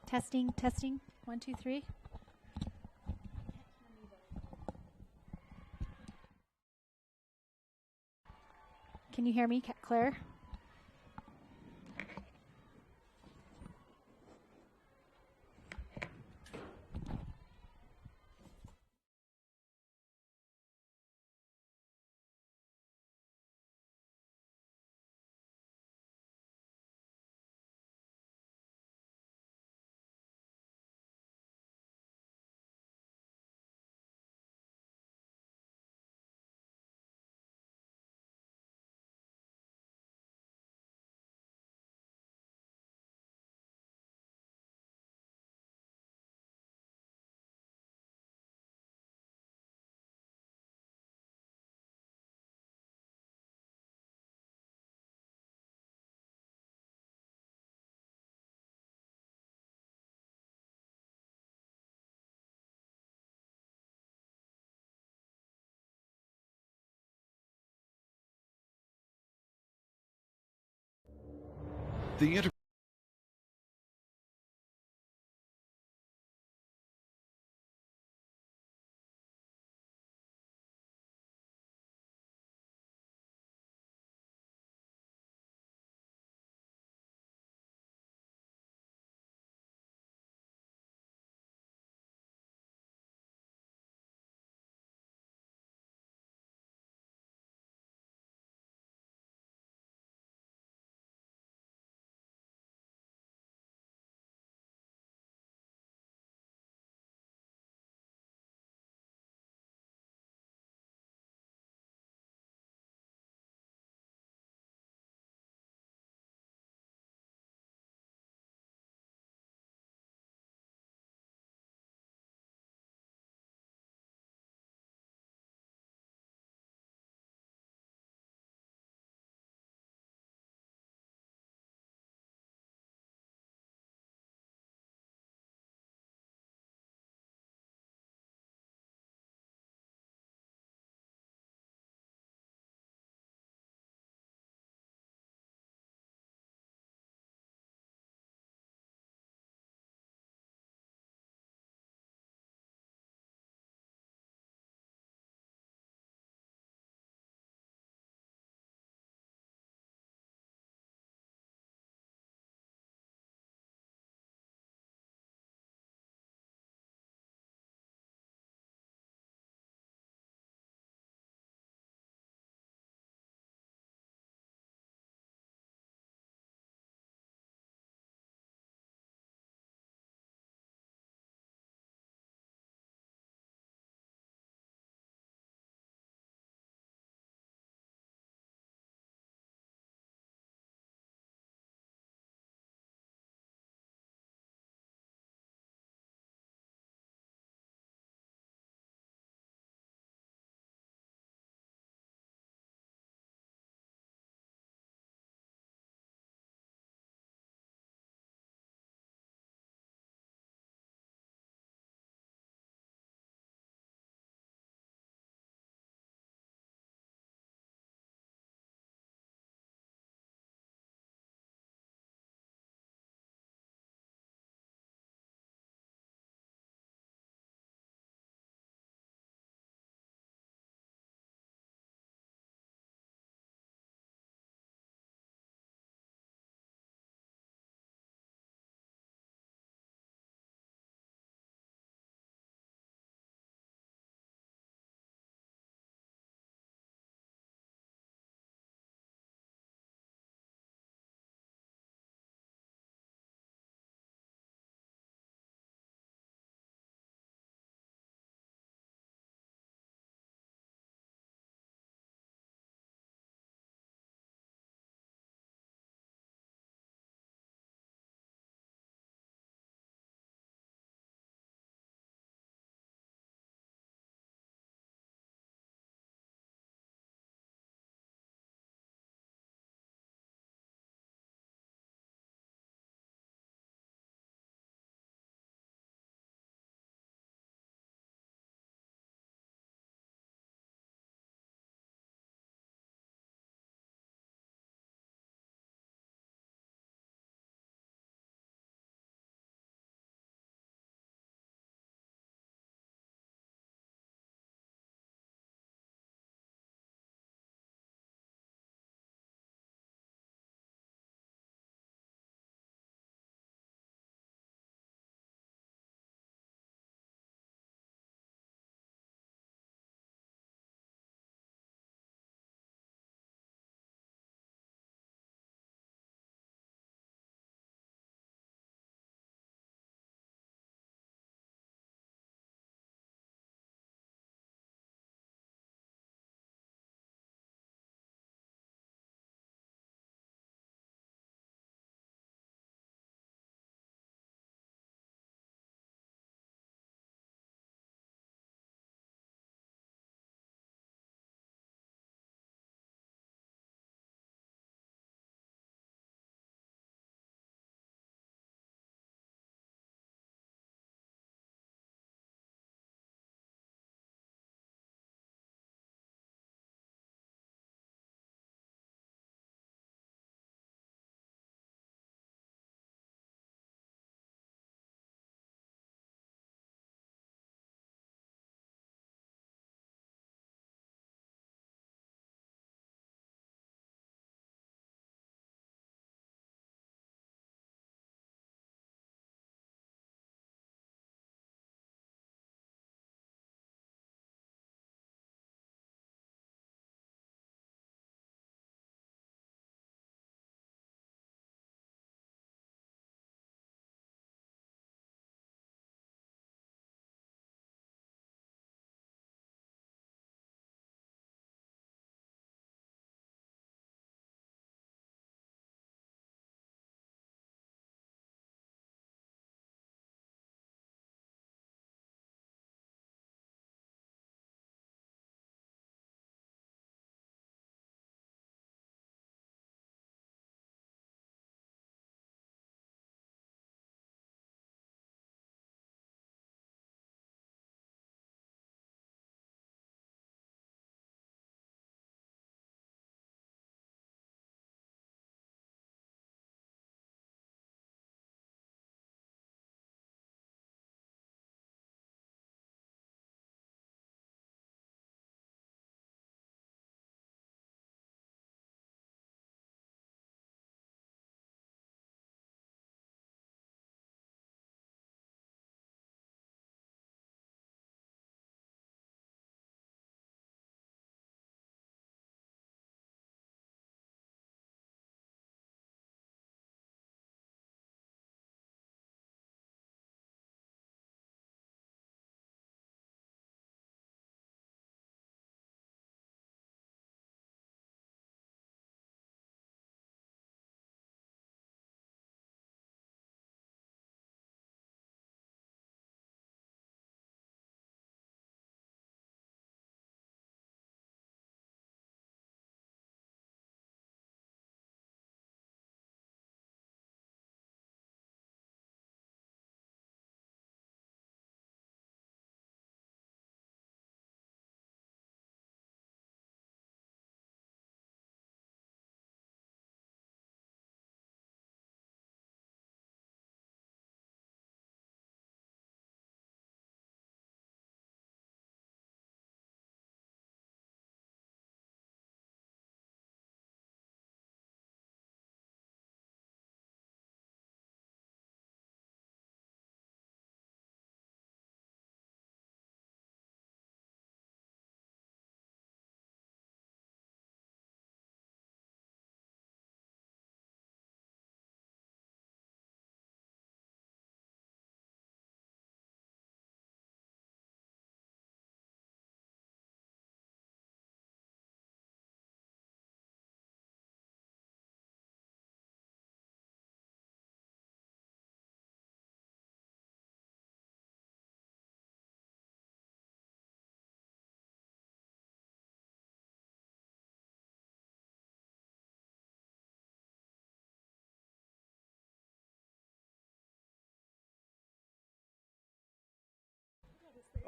Testing, testing. 1, 2, 3. Can you hear me, Claire? The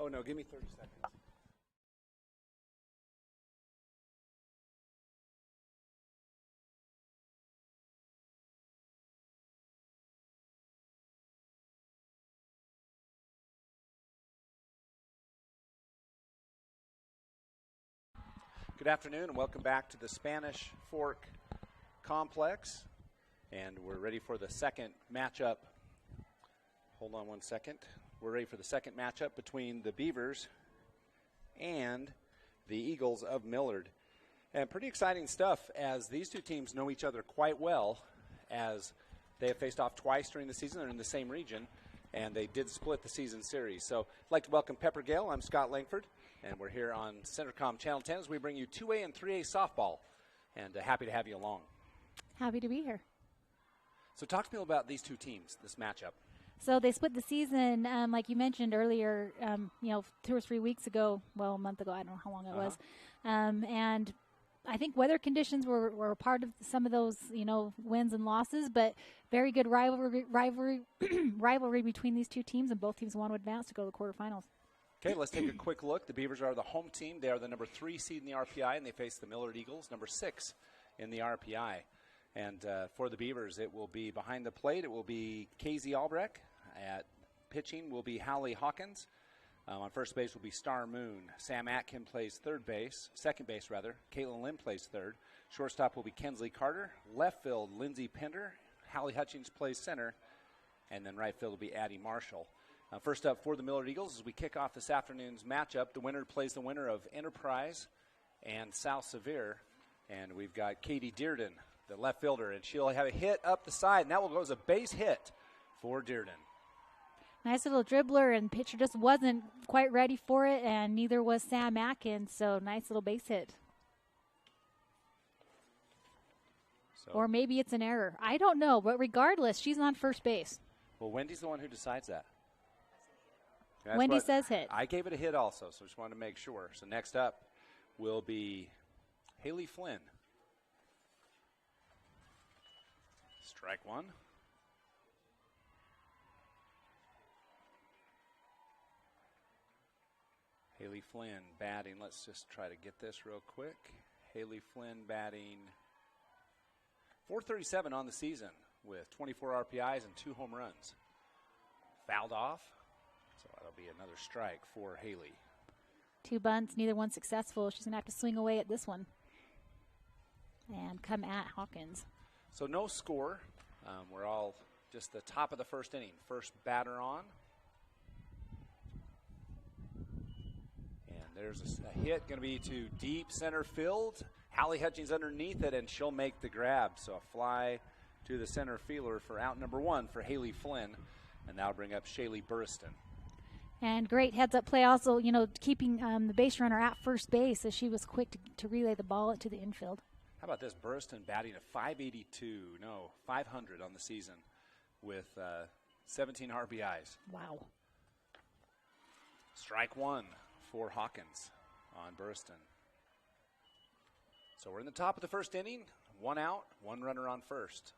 Oh, no, give me 30 seconds. Good afternoon and welcome back to the Spanish Fork Complex. And we're ready for the second matchup. Hold on one second. We're ready for the second matchup between the Beavers and the Eagles of Millard. And pretty exciting stuff as these two teams know each other quite well, as they have faced off twice during the season. They're in the same region, and they did split the season series. So I'd like to welcome Pepper Gale. I'm Scott Langford, and we're here on Centercom Channel 10 as we bring you 2A and 3A softball. And happy to have you along. Happy to be here. So talk to me about these two teams, this matchup. So they split the season, like you mentioned earlier, 2 or 3 weeks ago. Well, a month ago. I don't know how long it was. And I think weather conditions were a part of some of those, wins and losses, but very good rivalry between these two teams, and both teams want to advance to go to the quarterfinals. Okay, let's take a quick look. The Beavers are the home team. They are the number 3 seed in the RPI, and they face the Millard Eagles, number 6 in the RPI. And for the Beavers, it will be behind the plate. It will be Casey Albrecht. At pitching will be Hallie Hawkins. On first base will be Star Moon. Sam Atkin plays second base. Caitlin Lim plays third. Shortstop will be Kensley Carter. Left field, Lindsey Pender. Hallie Hutchings plays center. And then right field will be Addie Marshall. First up for the Millard Eagles, as we kick off this afternoon's matchup, the winner plays the winner of Enterprise and South Sevier. And we've got Katie Dearden, the left fielder, and she'll have a hit up the side, and that will go as a base hit for Dearden. Nice little dribbler, and pitcher just wasn't quite ready for it, and neither was Sam Atkins, so nice little base hit. Or maybe it's an error. I don't know, but regardless, she's on first base. Well, Wendy's the one who decides that. Wendy says hit. I gave it a hit also, so just wanted to make sure. So next up will be Haley Flynn. Strike one. Haley Flynn batting. Let's just try to get this real quick. Haley Flynn batting .437 on the season with 24 RPIs and 2 home runs. Fouled off, so that'll be another strike for Haley. 2 bunts, neither one successful. She's going to have to swing away at this one and come at Hawkins. So no score. We're all just the top of the first inning. First batter on. And there's a hit going to be to deep center field. Hallie Hutchings underneath it, and she'll make the grab. So a fly to the center fielder for out number 1 for Haley Flynn. And that'll bring up Shaylee Burriston. And great heads-up play also, keeping the base runner at first base as she was quick to relay the ball to the infield. How about this? Burriston batting a 500 on the season with 17 RBIs. Wow. Strike one for Hawkins on Burriston. So we're in the top of the first inning. 1 out, 1 runner on first.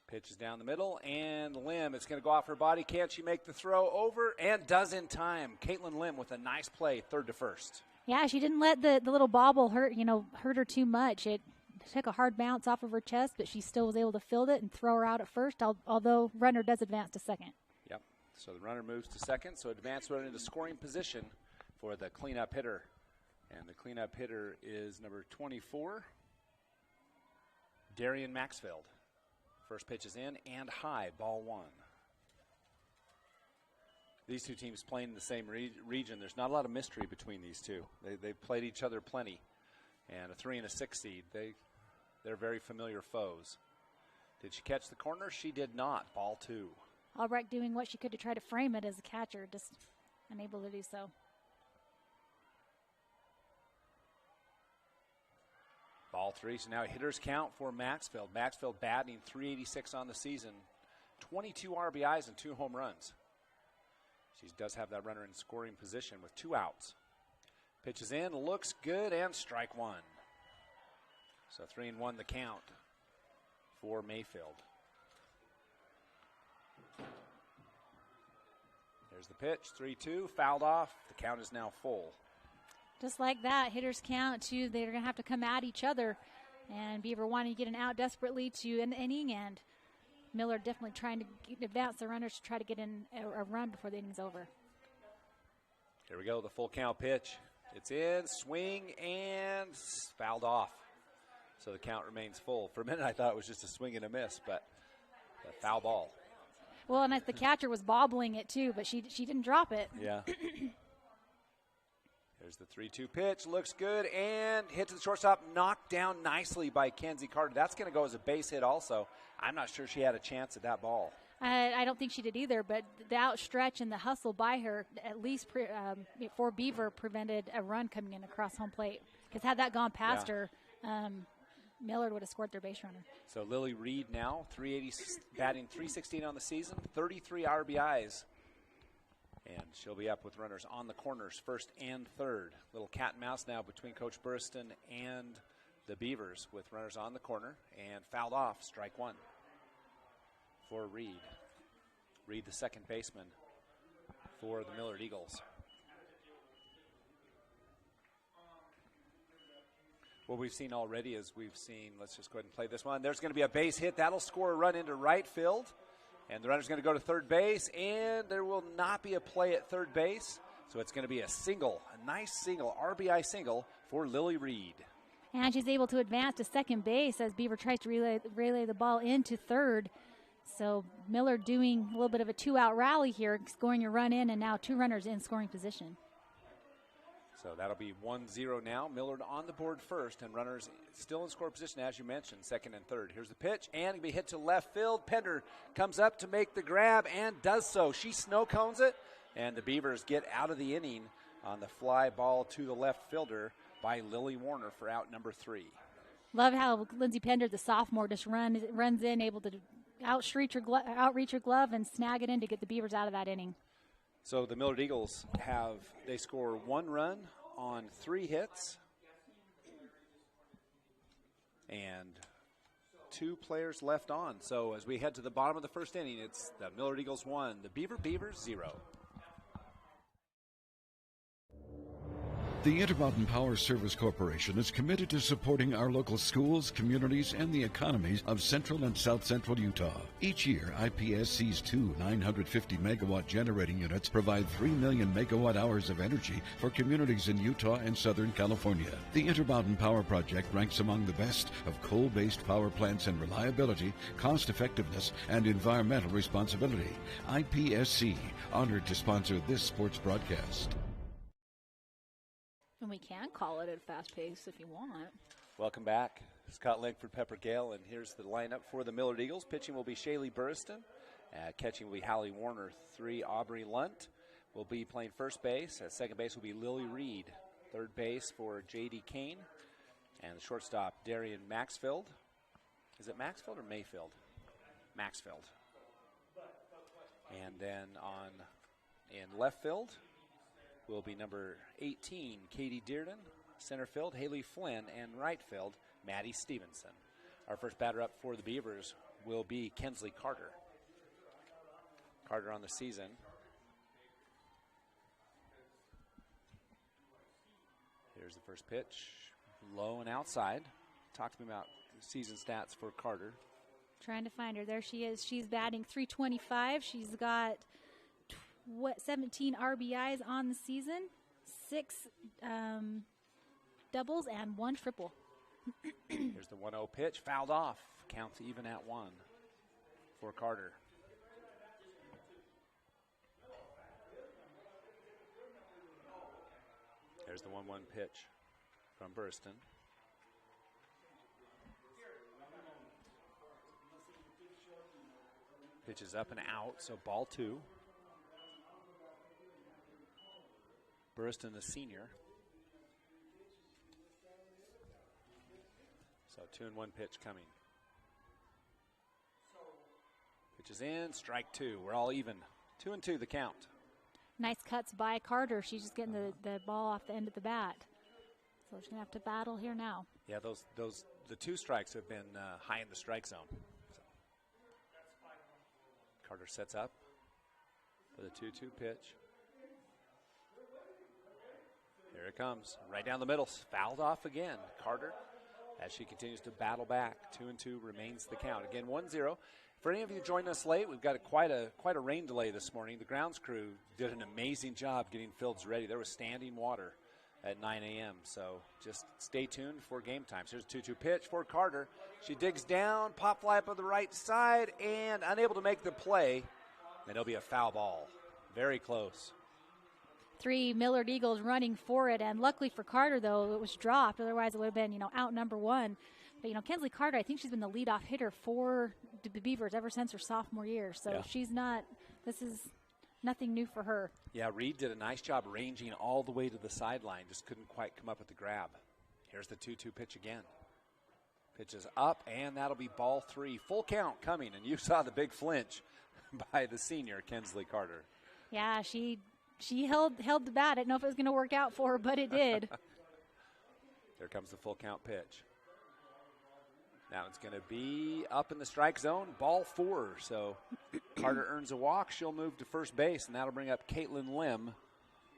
Pitch is down the middle, and Lim, it's going to go off her body. Can't she make the throw over? And does in time. Caitlin Lim with a nice play, third to first. Yeah, she didn't let the little bobble hurt her too much. It took a hard bounce off of her chest, but she still was able to field it and throw her out at first, although runner does advance to second. Yep, so the runner moves to second, so advance runner into scoring position for the cleanup hitter. And the cleanup hitter is number 24, Darian Maxfield. First pitch is in and high, ball 1. These two teams playing in the same region. There's not a lot of mystery between these two. They've played each other plenty. And a 3 and a 6 seed, they're very familiar foes. Did she catch the corner? She did not. Ball 2. Albrecht doing what she could to try to frame it as a catcher, just unable to do so. Ball 3, so now a hitter's count for Maxfield. Maxfield batting .386 on the season, 22 RBIs and 2 home runs. She does have that runner in scoring position with 2 outs. Pitches in, looks good, and strike 1. So 3-1 the count for Mayfield. There's the pitch, 3-2, fouled off. The count is now full. Just like that, hitters count too. They're going to have to come at each other. And Beaver wanting to get an out desperately to an inning, and Millard definitely trying to advance the runners to try to get in a run before the inning's over. Here we go, the full count pitch. It's in, swing, and fouled off. So the count remains full. For a minute, I thought it was just a swing and a miss, but a foul ball. Well, and the catcher was bobbling it too, but she didn't drop it. Yeah. There's the 3-2 pitch. Looks good, and hit to the shortstop. Knocked down nicely by Kenzie Carter. That's going to go as a base hit also. I'm not sure she had a chance at that ball. I don't think she did either, but the outstretch and the hustle by her, at least for Beaver, prevented a run coming in across home plate. Because had that gone past her, Millard would have scored their base runner. So Lily Reed now, 380, batting .316 on the season, 33 RBIs. And she'll be up with runners on the corners, first and third. Little cat and mouse now between Coach Burstyn and the Beavers with runners on the corner. And fouled off, strike one for Reed. Reed, the second baseman for the Millard Eagles. What we've seen already is let's just go ahead and play this one. There's going to be a base hit. That'll score a run into right field. And the runner's going to go to third base, and there will not be a play at third base. So it's going to be a single, a nice single, RBI single for Lily Reed. And she's able to advance to second base as Beaver tries to relay the ball into third. So Miller doing a little bit of a two-out rally here, scoring a run in, and now two runners in scoring position. So that'll be 1-0 now. Millard on the board first, and runners still in score position, as you mentioned, second and third. Here's the pitch, and it'll be hit to left field. Pender comes up to make the grab and does so. She snow cones it, and the Beavers get out of the inning on the fly ball to the left fielder by Lily Warner for out number 3. Love how Lindsey Pender, the sophomore, just runs in, able to outreach her glove and snag it in to get the Beavers out of that inning. So the Millard Eagles they score 1 run on 3 hits and 2 players left on. So as we head to the bottom of the first inning, it's the Millard Eagles 1, the Beavers 0. The Intermountain Power Service Corporation is committed to supporting our local schools, communities, and the economies of central and south central Utah. Each year, IPSC's 2 950-megawatt generating units provide 3 million megawatt hours of energy for communities in Utah and Southern California. The Intermountain Power Project ranks among the best of coal-based power plants in reliability, cost-effectiveness, and environmental responsibility. IPSC, honored to sponsor this sports broadcast. And we can call it at fast pace if you want. Welcome back. Scott Langford, Pepper Gale, and here's the lineup for the Millard Eagles. Pitching will be Shaylee Burstyn. Catching will be Hallie Warner. 3, Aubrey Lunt will be playing first base. At second base will be Lily Reed. Third base for J.D. Kane. And the shortstop, Darian Maxfield. Is it Maxfield or Mayfield? Maxfield. And then in left field will be number 18, Katie Dearden. Center field, Haley Flynn. And right field, Maddie Stevenson. Our first batter up for the Beavers will be Kensley Carter. Carter on the season. Here's the first pitch. Low and outside. Talk to me about season stats for Carter. Trying to find her. There she is. She's batting .325. She's got 17 RBIs on the season, 6 doubles, and 1 triple. Here's the 1-0 pitch, fouled off. Counts even at 1 for Carter. There's the 1-1 pitch from Burstyn. Pitch is up and out, so ball 2. Burstyn, the senior. So 2-1 pitch coming. Pitch is in, strike 2. We're all even. 2-2 the count. Nice cuts by Carter. She's just getting the ball off the end of the bat. So she's going to have to battle here now. Yeah, the 2 strikes have been high in the strike zone. So. Carter sets up. for the 2-2 pitch. Here it comes, right down the middle, fouled off again. Carter, as she continues to battle back. 2-2 remains the count. Again, 1-0. For any of you joining us late, we've got quite a rain delay this morning. The grounds crew did an amazing job getting fields ready. There was standing water at 9 a.m., so just stay tuned for game time. So here's a 2-2 pitch for Carter. She digs down, pop fly up on the right side, and unable to make the play. And it'll be a foul ball. Very close. 3 Millard Eagles running for it, and luckily for Carter, though, it was dropped. Otherwise, it would have been, out number 1. But, Kensley Carter, I think she's been the leadoff hitter for the Beavers ever since her sophomore year. So this is nothing new for her. Yeah, Reed did a nice job ranging all the way to the sideline. Just couldn't quite come up with the grab. Here's the 2-2 pitch again. Pitch is up, and that'll be ball 3. Full count coming, and you saw the big flinch by the senior, Kensley Carter. Yeah, she held the bat. I didn't know if it was going to work out for her, but it did. Here comes the full count pitch. Now it's going to be up in the strike zone, ball 4. So Carter earns a walk. She'll move to first base, and that'll bring up Caitlin Lim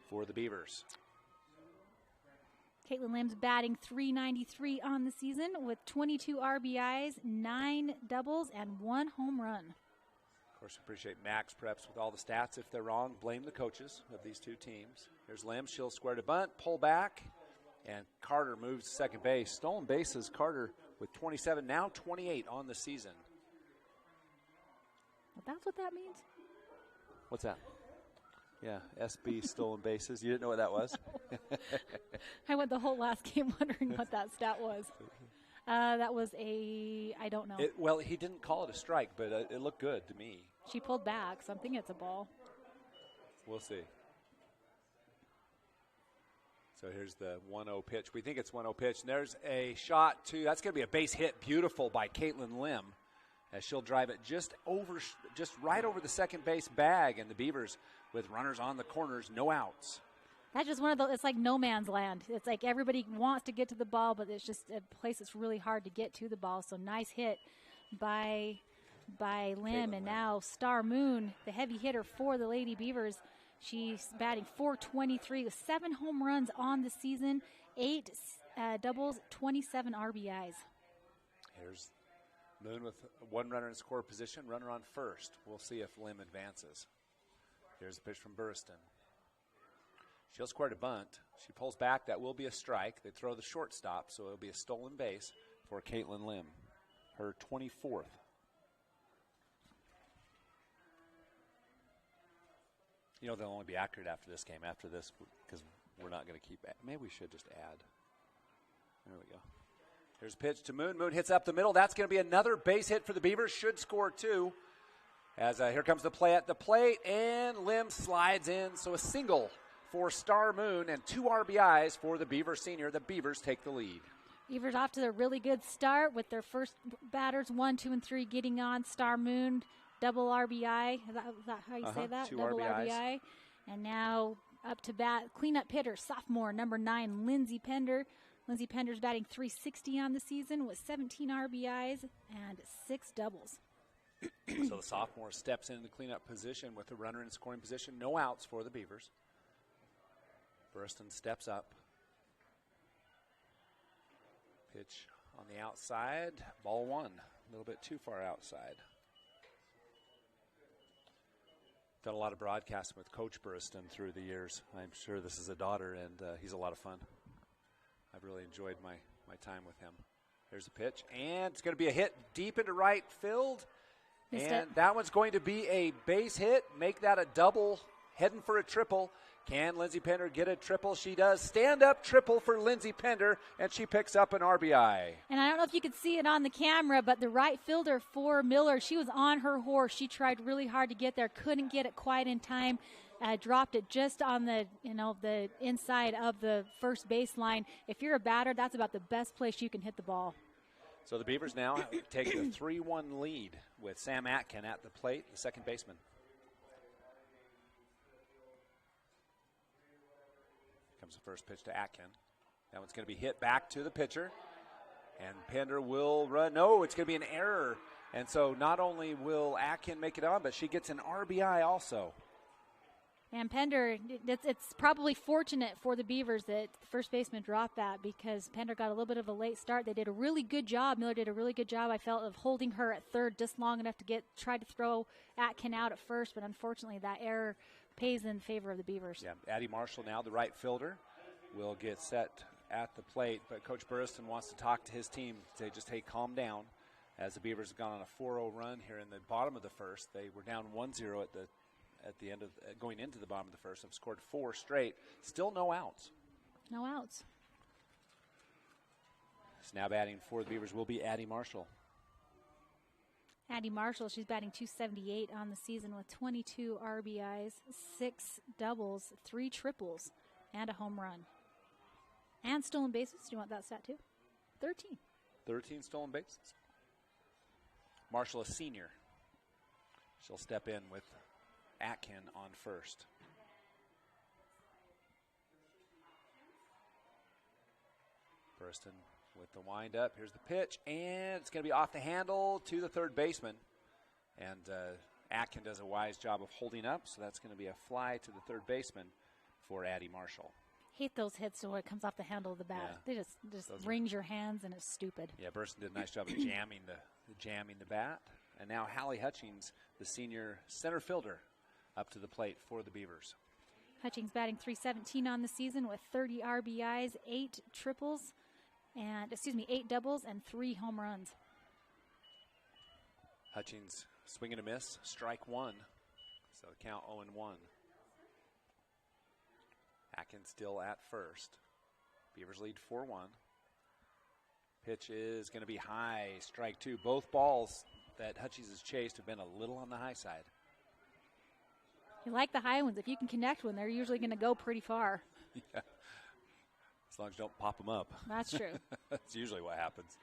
for the Beavers. Caitlin Lim's batting .393 on the season with 22 RBIs, 9 doubles, and 1 home run. Of course, appreciate Max preps with all the stats. If they're wrong, blame the coaches of these two teams. Here's Lim. She'll square to bunt, pull back, and Carter moves to second base. Stolen bases, Carter with 27, now 28 on the season. Well, that's what that means? What's that? Yeah, SB stolen bases. You didn't know what that was? I went the whole last game wondering what that stat was. That was I don't know. Well, he didn't call it a strike, but it looked good to me. She pulled back, so I'm thinking it's a ball. We'll see. So here's the 1-0 pitch. We think it's 1-0 pitch. And there's a shot, too. That's going to be a base hit. Beautiful by Caitlin Lim, as she'll drive it just right over the second base bag. And the Beavers, with runners on the corners, no outs. That's just one of those, it's like no man's land. It's like everybody wants to get to the ball, but it's just a place that's really hard to get to the ball. So nice hit by Lim. And now Star Moon, the heavy hitter for the Lady Beavers. She's batting .423 with 7 home runs on the season, 8 doubles, 27 RBIs. Here's Moon with 1 runner in score position, runner on first. We'll see if Lim advances. Here's a pitch from Burriston. She'll square to bunt. She pulls back. That will be a strike. They throw the shortstop, so it'll be a stolen base for Caitlin Lim, her 24th. They'll only be accurate after this game, after this, because we're not going to keep – maybe we should just add. There we go. Here's a pitch to Moon. Moon hits up the middle. That's going to be another base hit for the Beavers. Should score 2. As here comes the play at the plate, and Lim slides in. So a single for Star Moon and 2 RBIs for the Beaver senior. The Beavers take the lead. Beavers off to a really good start with their first batters, 1, 2, and 3 getting on. Star Moon, double RBI. Is that how you say that? 2 double RBIs. RBI. And now up to bat, cleanup hitter, sophomore, number 9, Lindsey Pender. Lindsey Pender's batting .360 on the season with 17 RBIs and 6 doubles. So the sophomore steps into the cleanup position with the runner in scoring position. No outs for the Beavers. Burriston steps up. Pitch on the outside. Ball 1. A little bit too far outside. Done a lot of broadcasting with Coach Burriston through the years. I'm sure this is a daughter, and he's a lot of fun. I've really enjoyed my time with him. There's a pitch, and it's going to be a hit deep into right field. And that one's going to be a base hit, make that a double, heading for a triple. Can Lindsey Pender get a triple? She does. Stand-up triple for Lindsey Pender, and she picks up an RBI. And I don't know if you could see it on the camera, but the right fielder for Millard, she was on her horse. She tried really hard to get there, couldn't get it quite in time, dropped it just on the inside of the first baseline. If you're a batter, that's about the best place you can hit the ball. So the Beavers now take a 3-1 lead with Sam Atkin at the plate, the second baseman. Comes the first pitch to Atkin. That one's going to be hit back to the pitcher. And Pender will run. No, it's going to be an error. And so not only will Atkin make it on, but she gets an RBI also. And Pender, it's probably fortunate for the Beavers that the first baseman dropped that, because Pender got a little bit of a late start. They did a really good job. Millard did a really good job, I felt, of holding her at third just long enough to try to throw Atkin out at first, but unfortunately that error pays in favor of the Beavers. Yeah, Addie Marshall now, the right fielder, will get set at the plate, but Coach Burriston wants to talk to his team, say just, hey, calm down, as the Beavers have gone on a 4-0 run here in the bottom of the first. They were down 1-0 at the end of going into the bottom of the first, have scored 4 straight. Still no outs. No outs. So now batting for the Beavers will be Addie Marshall. Addie Marshall, she's batting .278 on the season with 22 RBIs, 6 doubles, 3 triples, and a home run. And stolen bases. Do you want that stat too? 13. 13 stolen bases. Marshall, a senior. She'll step in with Atkin on first. Burriston with the windup. Here's the pitch, and it's going to be off the handle to the third baseman. And Atkin does a wise job of holding up, so that's going to be a fly to the third baseman for Addie Marshall. Hate those hits when it comes off the handle of the bat. Yeah. They just rings your hands, and it's stupid. Yeah, Burriston did a nice job of jamming the bat. And now Hallie Hutchings, the senior center fielder, up to the plate for the Beavers. Hutchings batting .317 on the season with 30 RBIs, 8 doubles, and 3 home runs. Hutchings swing and a miss, strike 1. So count 0-1. Atkins still at first. Beavers lead 4-1. Pitch is going to be high, strike 2. Both balls that Hutchings has chased have been a little on the high side. You like the high ones. If you can connect one, they're usually going to go pretty far. Yeah. As long as you don't pop them up. That's true. That's usually what happens.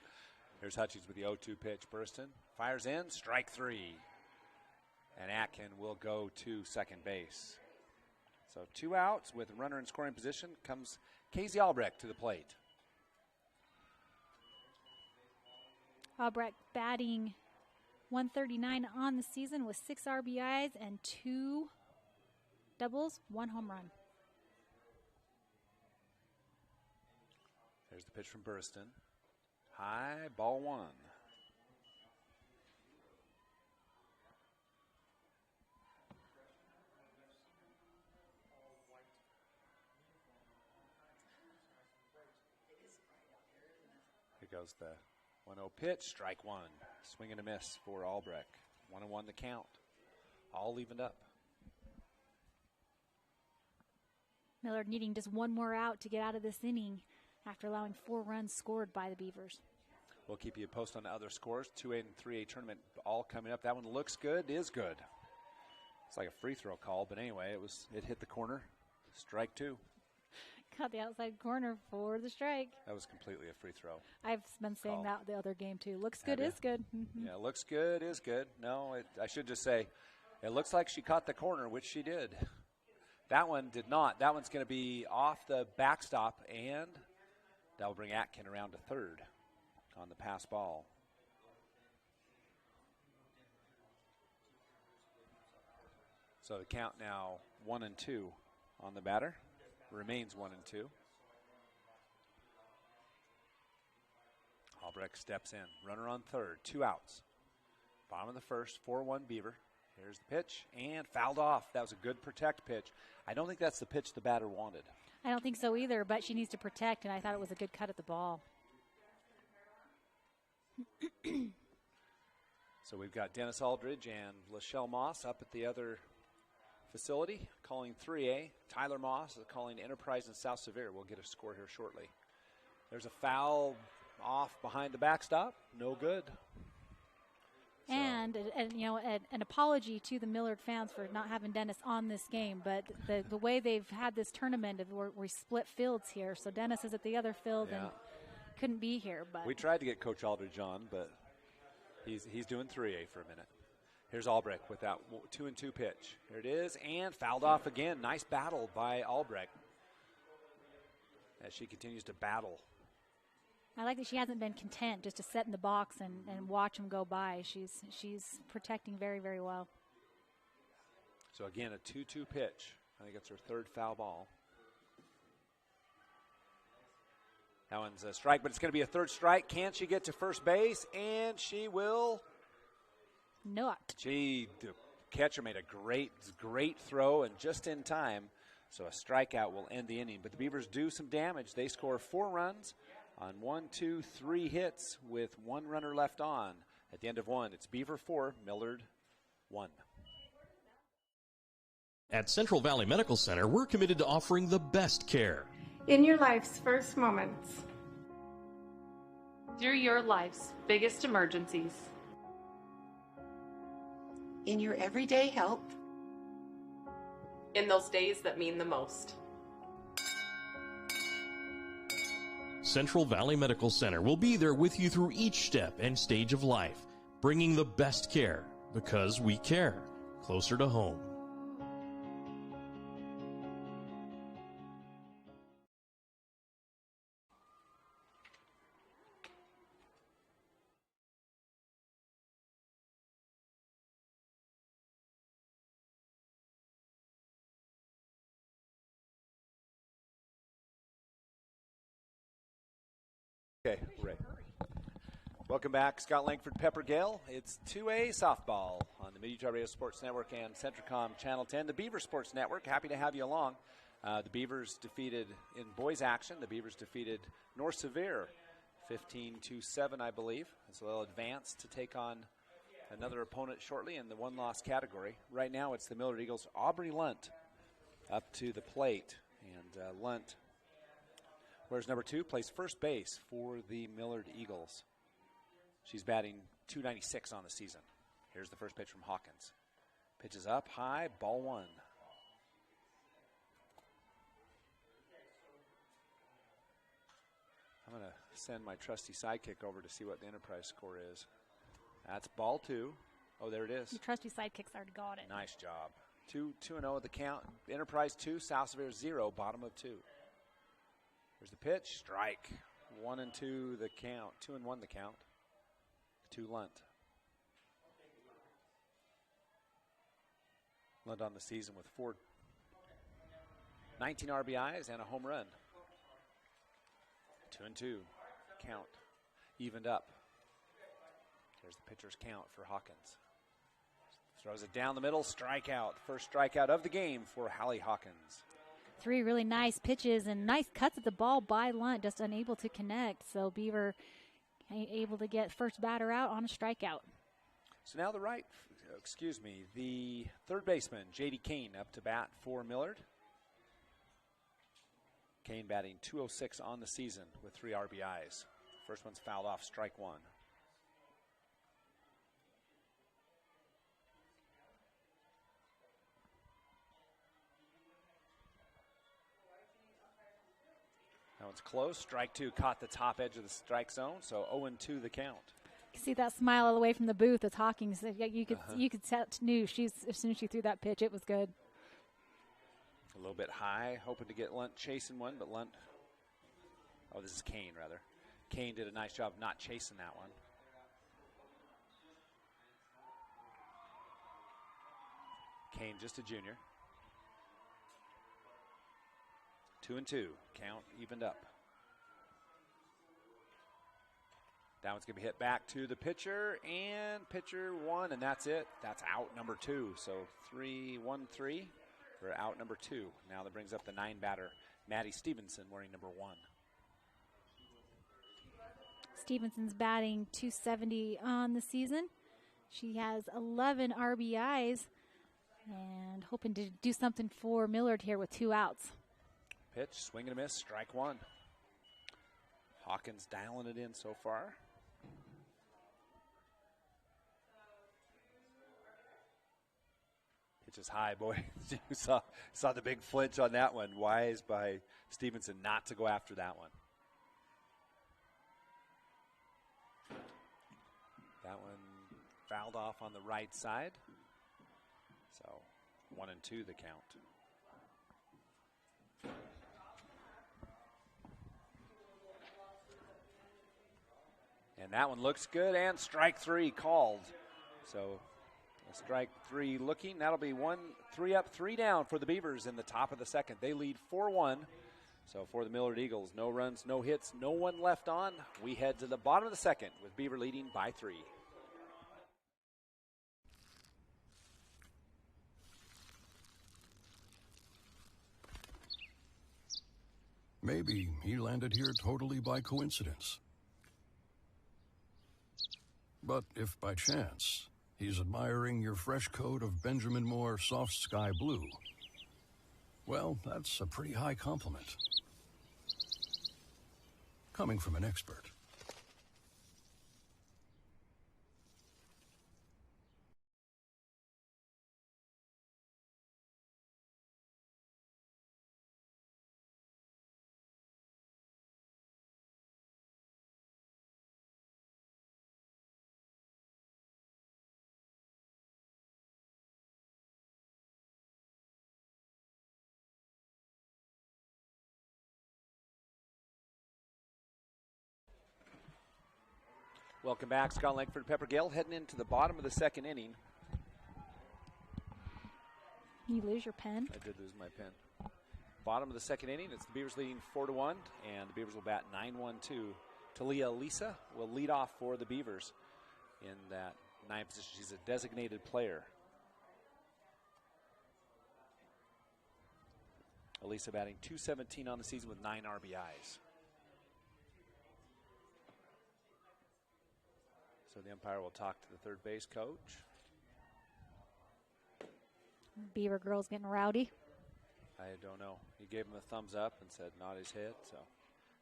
Here's Hutchings with the 0-2 pitch. Burriston fires in, strike 3. And Atkin will go to second base. So 2 outs with a runner in scoring position. Comes Casey Albrecht to the plate. Albrecht batting .139 on the season with 6 RBIs and 2 doubles, 1 home run. There's the pitch from Burriston. High, ball 1. Here goes the 1-0 pitch, strike 1. Swing and a miss for Albrecht. 1-1 the count. All evened up. Millard needing just 1 more out to get out of this inning after allowing 4 runs scored by the Beavers. We'll keep you posted on the other scores. 2A and 3A tournament all coming up. That one looks good, is good. It's like a free throw call, but anyway, it hit the corner. Strike 2. Caught the outside corner for the strike. That was completely a free throw. I've been saying that the other game too. Looks good, is good. Mm-hmm. Yeah, looks good, is good. No, I should just say, it looks like she caught the corner, which she did. That one did not. That one's going to be off the backstop, and that will bring Atkin around to third on the pass ball. So the count now 1-2 on the batter. Remains 1-2. Albrecht steps in. Runner on third. 2 outs. Bottom of the first. 4-1 Beaver. Here's the pitch. And fouled off. That was a good protect pitch. I don't think that's the pitch the batter wanted. I don't think so either, but she needs to protect, and I thought it was a good cut at the ball. So we've got Dennis Aldridge and Lachelle Moss up at the other facility calling 3A. Tyler Moss is calling Enterprise and South Sevier. We'll get a score here shortly. There's a foul off behind the backstop. No good. So. And an apology to the Millard fans for not having Dennis on this game, but the way they've had this tournament, we split fields here. So Dennis is at the other field and couldn't be here. But we tried to get Coach Aldridge on, but he's doing 3A for a minute. Here's Albrecht with that 2-2 pitch. Here it is, and fouled off again. Nice battle by Albrecht as she continues to battle. I like that she hasn't been content just to sit in the box and watch them go by. She's protecting very, very well. So again, a 2-2 pitch. I think it's her third foul ball. That one's a strike, but it's going to be a third strike. Can she get to first base? And she will. Not. The catcher made a great throw and just in time. So a strikeout will end the inning. But the Beavers do some damage. They score 4 runs on 1, 2, 3 hits with 1 runner left on. At the end of 1, it's Beaver 4, Millard 1. At Central Valley Medical Center, we're committed to offering the best care. In your life's first moments. Through your life's biggest emergencies. In your everyday help. In those days that mean the most. Central Valley Medical Center will be there with you through each step and stage of life, bringing the best care because we care, closer to home. Okay, right. Welcome back, Scott Langford, Pepper Gale. It's 2A softball on the Mid-Utah Radio Sports Network and Centricom Channel 10. The Beaver Sports Network, happy to have you along. The Beavers defeated, in boys action, the Beavers defeated North Severe 15-7, I believe. And so they'll advance to take on another opponent shortly in the one-loss category. Right now it's the Millard Eagles' Aubrey Lunt up to the plate. And Lunt, where's number 2, plays first base for the Millard Eagles. She's batting .296 on the season. Here's the first pitch from Hawkins. Pitches up high, ball 1. I'm going to send my trusty sidekick over to see what the Enterprise score is. That's ball 2. Oh, there it is. Your trusty sidekick's already got it. Nice job. 2-0 the count. Enterprise 2, South Severe 0, bottom of 2. Here's the pitch, strike. 1-2 the count. 2-1 the count. To Lunt. Lunt on the season with 19 RBIs and a home run. 2-2 count. Evened up. Here's the pitcher's count for Hawkins. Throws it down the middle, strikeout. First strikeout of the game for Hallie Hawkins. 3 really nice pitches and nice cuts at the ball by Lunt, just unable to connect. So Beaver able to get first batter out on a strikeout. So now the third baseman, J.D. Kane, up to bat for Millard. Kane batting .206 on the season with 3 RBIs. First one's fouled off, strike 1. That one's close. Strike 2 caught the top edge of the strike zone, so 0-2 the count. You see that smile all the way from the booth. It's Hawkins. You could tell, knew as soon as she threw that pitch, it was good. A little bit high, hoping to get Lunt chasing one, but Lunt. Oh, this is Kane rather. Kane did a nice job not chasing that one. Kane just a junior. 2-2. Count evened up. That one's going to be hit back to the pitcher, and pitcher 1, and that's it. That's out number 2. So 3-1-3 for out number 2. Now that brings up the 9 batter, Maddie Stevenson, wearing number 1. Stevenson's batting .270 on the season. She has 11 RBIs and hoping to do something for Millard here with 2 outs. Pitch, swing and a miss, strike 1. Hawkins dialing it in so far. Pitch is high, boy. You saw the big flinch on that one. Wise by Stevenson not to go after that one. That one fouled off on the right side. So 1-2 the count. And that one looks good, and strike 3 called. So Strike three looking. That'll be 3 up, 3 down for the Beavers in the top of the second. They lead 4-1. So for the Millard Eagles, no runs, no hits, no one left on. We head to the bottom of the second with Beaver leading by 3. Maybe he landed here totally by coincidence. But if by chance he's admiring your fresh coat of Benjamin Moore soft sky blue, well, that's a pretty high compliment. Coming from an expert. Welcome back, Scott Langford, Pepper Gale, heading into the bottom of the second inning. You lose your pen? I did lose my pen. Bottom of the second inning, it's the Beavers leading 4-1, and the Beavers will bat 9-1-2. Talia Lisa will lead off for the Beavers in that 9th position. She's a designated player. Elisa batting .217 on the season with 9 RBIs. So the umpire will talk to the third base coach. Beaver girl's getting rowdy. I don't know. He gave him a thumbs up and said nod his head. So,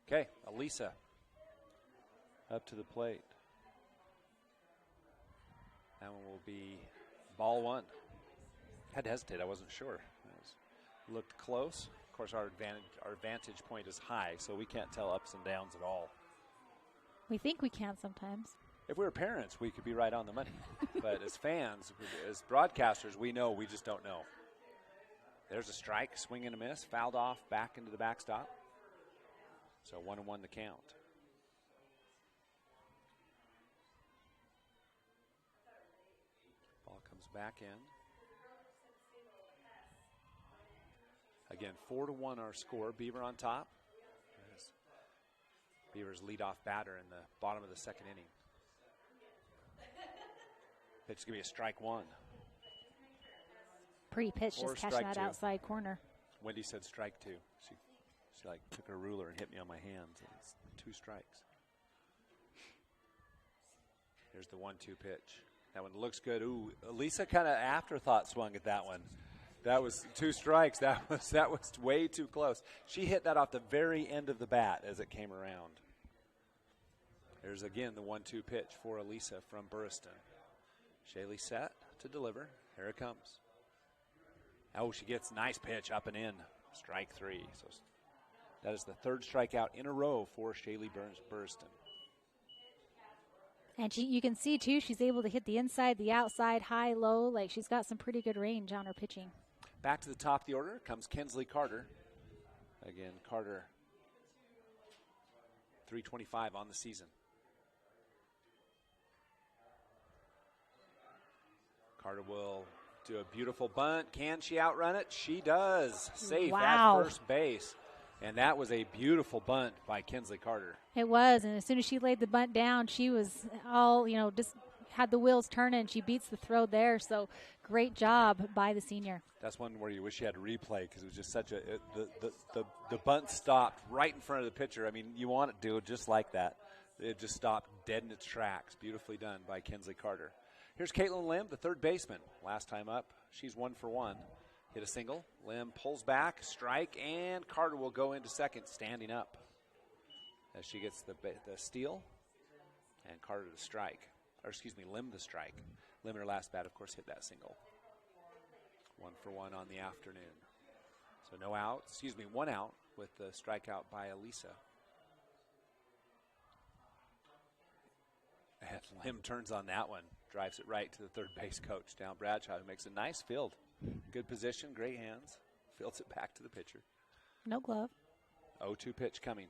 okay, Elisa up to the plate. That one will be ball 1. Had to hesitate. I wasn't sure. Looked close. Of course, our vantage point is high, so we can't tell ups and downs at all. We think we can sometimes. If we were parents, we could be right on the money. But as fans, as broadcasters, we know, we just don't know. There's a strike, swing and a miss, fouled off, back into the backstop. So 1-1 the count. Ball comes back in. Again, 4-1 our score. Beaver on top. Beavers lead-off batter in the bottom of the second inning. Pitch is going to be a strike 1. Pretty pitch, Or just catching that 2. outside corner. Wendy said strike 2. She like took her ruler and hit me on my hands. It's 2 strikes. Here's the 1-2 pitch. That one looks good. Ooh, Lisa kind of afterthought swung at that one. That was 2 strikes. That was way too close. She hit that off the very end of the bat as it came around. There's again the 1-2 pitch for Elisa from Burriston. Shaylee set to deliver. Here it comes. Oh, she gets nice pitch up and in. Strike 3. So that is the 3rd strikeout in a row for Shaylee Burriston. And you can see, too, she's able to hit the inside, the outside, high, low. Like, she's got some pretty good range on her pitching. Back to the top of the order comes Kinsley Carter. Again, Carter, 325 on the season. Carter will do a beautiful bunt. Can she outrun it? She does. Safe at first base. And that was a beautiful bunt by Kinsley Carter. It was, and as soon as she laid the bunt down, she was all, just had the wheels turning. She beats the throw there, so great job by the senior. That's one where you wish you had a replay because it was just such the bunt stopped right in front of the pitcher. I mean, you want it to do just like that. It just stopped dead in its tracks. Beautifully done by Kinsley Carter. Here's Caitlin Lim, the third baseman. Last time up, she's 1 for 1. Hit a single. Lim pulls back, strike, and Carter will go into second, standing up as she gets the steal, and Carter the strike. Or excuse me, Lim the strike. Lim in her last bat, of course, hit that single. 1 for 1 on the afternoon. So no out, one out with the strikeout by Elisa. And Lim turns on that one, drives it right to the third base coach, down Bradshaw, who makes a nice field. Good position, great hands. Fields it back to the pitcher. No glove. 0-2 pitch coming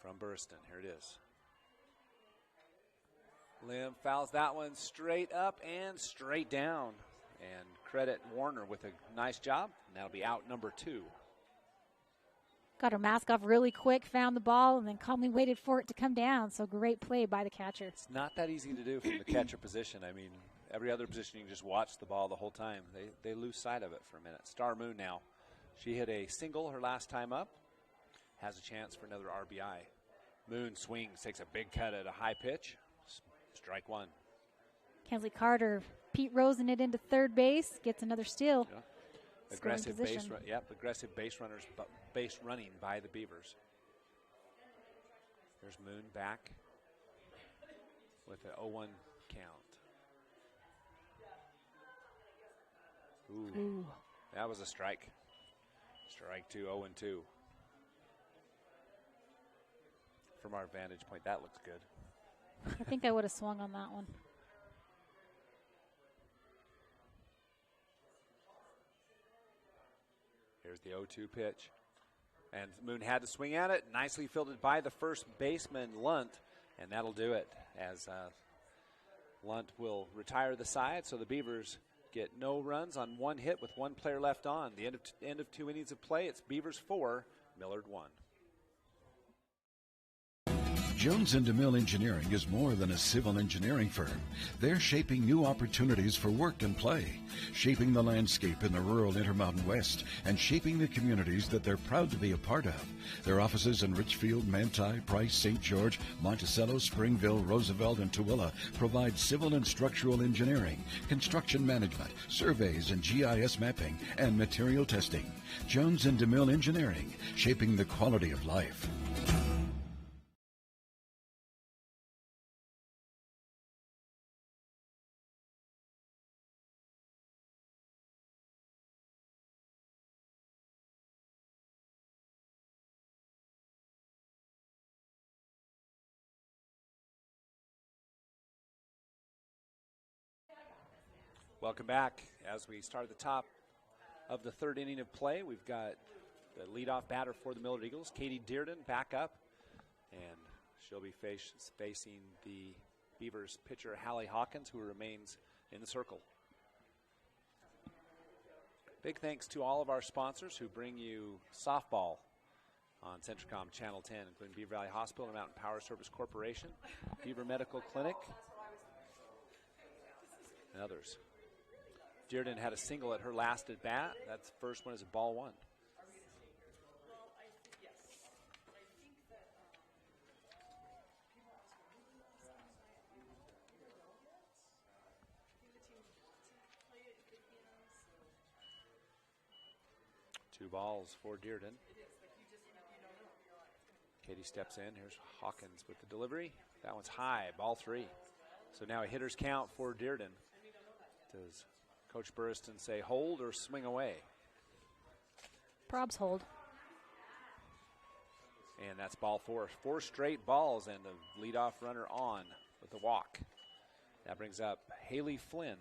from Burriston. Here it is. Lim fouls that one straight up and straight down. And credit Warner with a nice job. And that'll be out number 2. Got her mask off really quick, found the ball, and then calmly waited for it to come down. So great play by the catcher. It's not that easy to do from the catcher position. I mean, every other position you can just watch the ball the whole time. They lose sight of it for a minute. Star Moon now. She hit a single her last time up. Has a chance for another RBI. Moon swings, takes a big cut at a high pitch. Strike 1. Kensley Carter, Pete Rosen it into third base, gets another steal. Yeah. Aggressive base runners, base running by the Beavers. There's Moon back with an 0-1 count. Ooh. That was a strike. Strike 2, 0-2. From our vantage point, that looks good. I think I would have swung on that one. Here's the 0-2 pitch. And Moon had to swing at it. Nicely fielded by the first baseman, Lunt. And that'll do it as Lunt will retire the side. So the Beavers get no runs on 1 hit with 1 player left on. The end of 2 innings of play. It's Beavers 4, Millard 1. Jones and DeMille Engineering is more than a civil engineering firm. They're shaping new opportunities for work and play, shaping the landscape in the rural Intermountain West, and shaping the communities that they're proud to be a part of. Their offices in Richfield, Manti, Price, St. George, Monticello, Springville, Roosevelt, and Tooele provide civil and structural engineering, construction management, surveys and GIS mapping, and material testing. Jones and DeMille Engineering, shaping the quality of life. Welcome back. As we start at the top of the 3rd inning of play, we've got the leadoff batter for the Millard Eagles, Katie Dearden, back up. And she'll be facing the Beavers pitcher, Hallie Hawkins, who remains in the circle. Big thanks to all of our sponsors who bring you softball on Centricom Channel 10, including Beaver Valley Hospital and Mountain Power Service Corporation, Beaver Medical Clinic, and others. Dearden had a single at her last at bat. That first one is a ball 1. Two balls for Dearden. Katie steps in. Here's Hawkins with the delivery. That one's high, ball 3. So now a hitter's count for Dearden. Does Coach Burriston say hold or swing away? Probs hold. And that's ball 4. 4 straight balls and the leadoff runner on with the walk. That brings up Haley Flynn.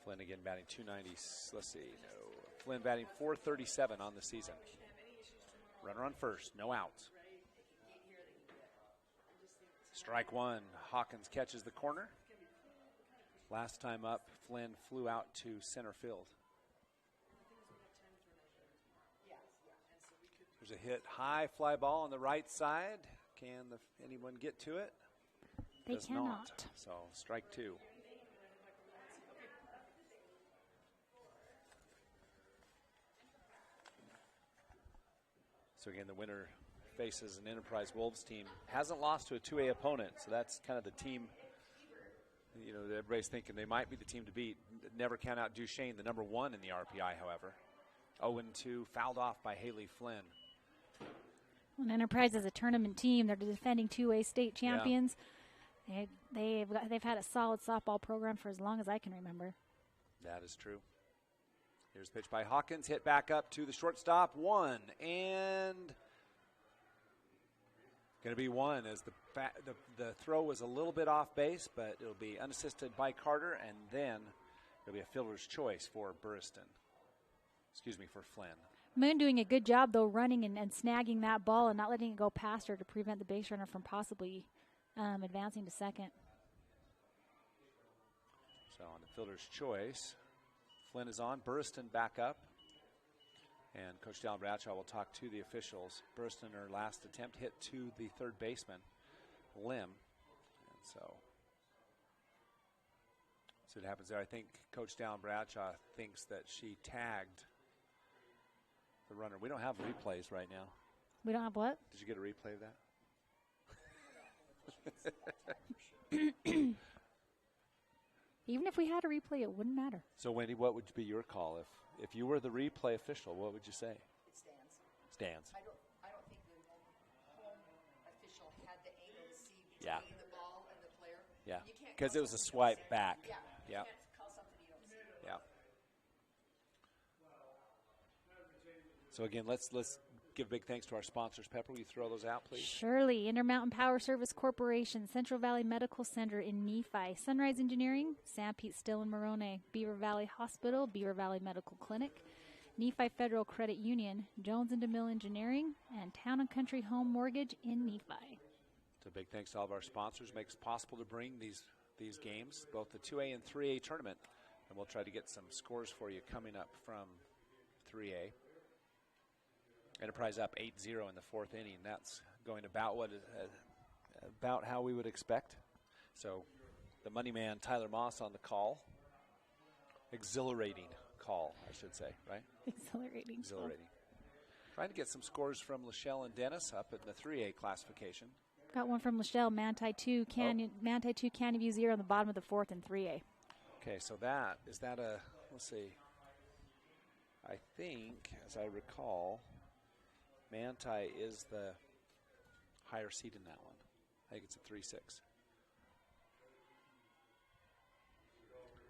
Flynn again batting 290. Let's see. No. Flynn batting 437 on the season. Runner on first. No outs. Strike 1. Hawkins catches the corner. Last time up, Flynn flew out to center field. There's a hit high fly ball on the right side. Can anyone get to it? They Does cannot. Not. So strike 2. So again, the winner faces an Enterprise Wolves team. Hasn't lost to a 2A opponent, so that's kind of the team, you know, that everybody's thinking they might be the team to beat. Never count out Duchesne, the number 1 in the RPI, however. 0-2, fouled off by Haley Flynn. Well, Enterprise is a tournament team. They're the defending 2A state champions. Yeah. They've had a solid softball program for as long as I can remember. That is true. Here's the pitch by Hawkins, hit back up to the shortstop. 1, and going to be 1 as the throw was a little bit off base, but it'll be unassisted by Carter, and then it'll be a fielder's choice for Burriston. For Flynn. Moon doing a good job, though, running and snagging that ball and not letting it go past her to prevent the base runner from possibly advancing to second. So on the fielder's choice, Flynn is on. Burriston back up. And Coach Dallin Bradshaw will talk to the officials. Burriston, her last attempt, hit to the third baseman, Lim. And so what happens there. I think Coach Dallin Bradshaw thinks that she tagged the runner. We don't have replays right now. We don't have what? Did you get a replay of that? Even if we had a replay, it wouldn't matter. So, Wendy, what would be your call? If you were the replay official, what would you say? It stands. Stands. I don't think the home official had the angle to see between the ball and the player. Yeah, because it was a swipe back. Yeah. Yeah. You can't call something you don't see. Yeah. So again, let's give big thanks to our sponsors. Pepper, will you throw those out, please? Surely. Intermountain Power Service Corporation, Central Valley Medical Center in Nephi, Sunrise Engineering, Sam Pete Still and Morone, Beaver Valley Hospital, Beaver Valley Medical Clinic, Nephi Federal Credit Union, Jones and DeMille Engineering, and Town and Country Home Mortgage in Nephi. So big thanks to all of our sponsors. Makes it possible to bring these games, both the 2A and 3A tournament, and we'll try to get some scores for you coming up from 3A. Enterprise up 8-0 in the fourth inning. That's going about about how we would expect. So the money man, Tyler Moss, on the call. Exhilarating call, I should say, right? Exhilarating. Trying to get some scores from Lachelle and Dennis up in the 3A classification. Got one from Lachelle, Manti 2, Manti 2, Canyon View 0 on the bottom of the fourth in 3A. Okay, so let's see. I think, as I recall, Manti is the higher seed in that one. I think it's a 3-6.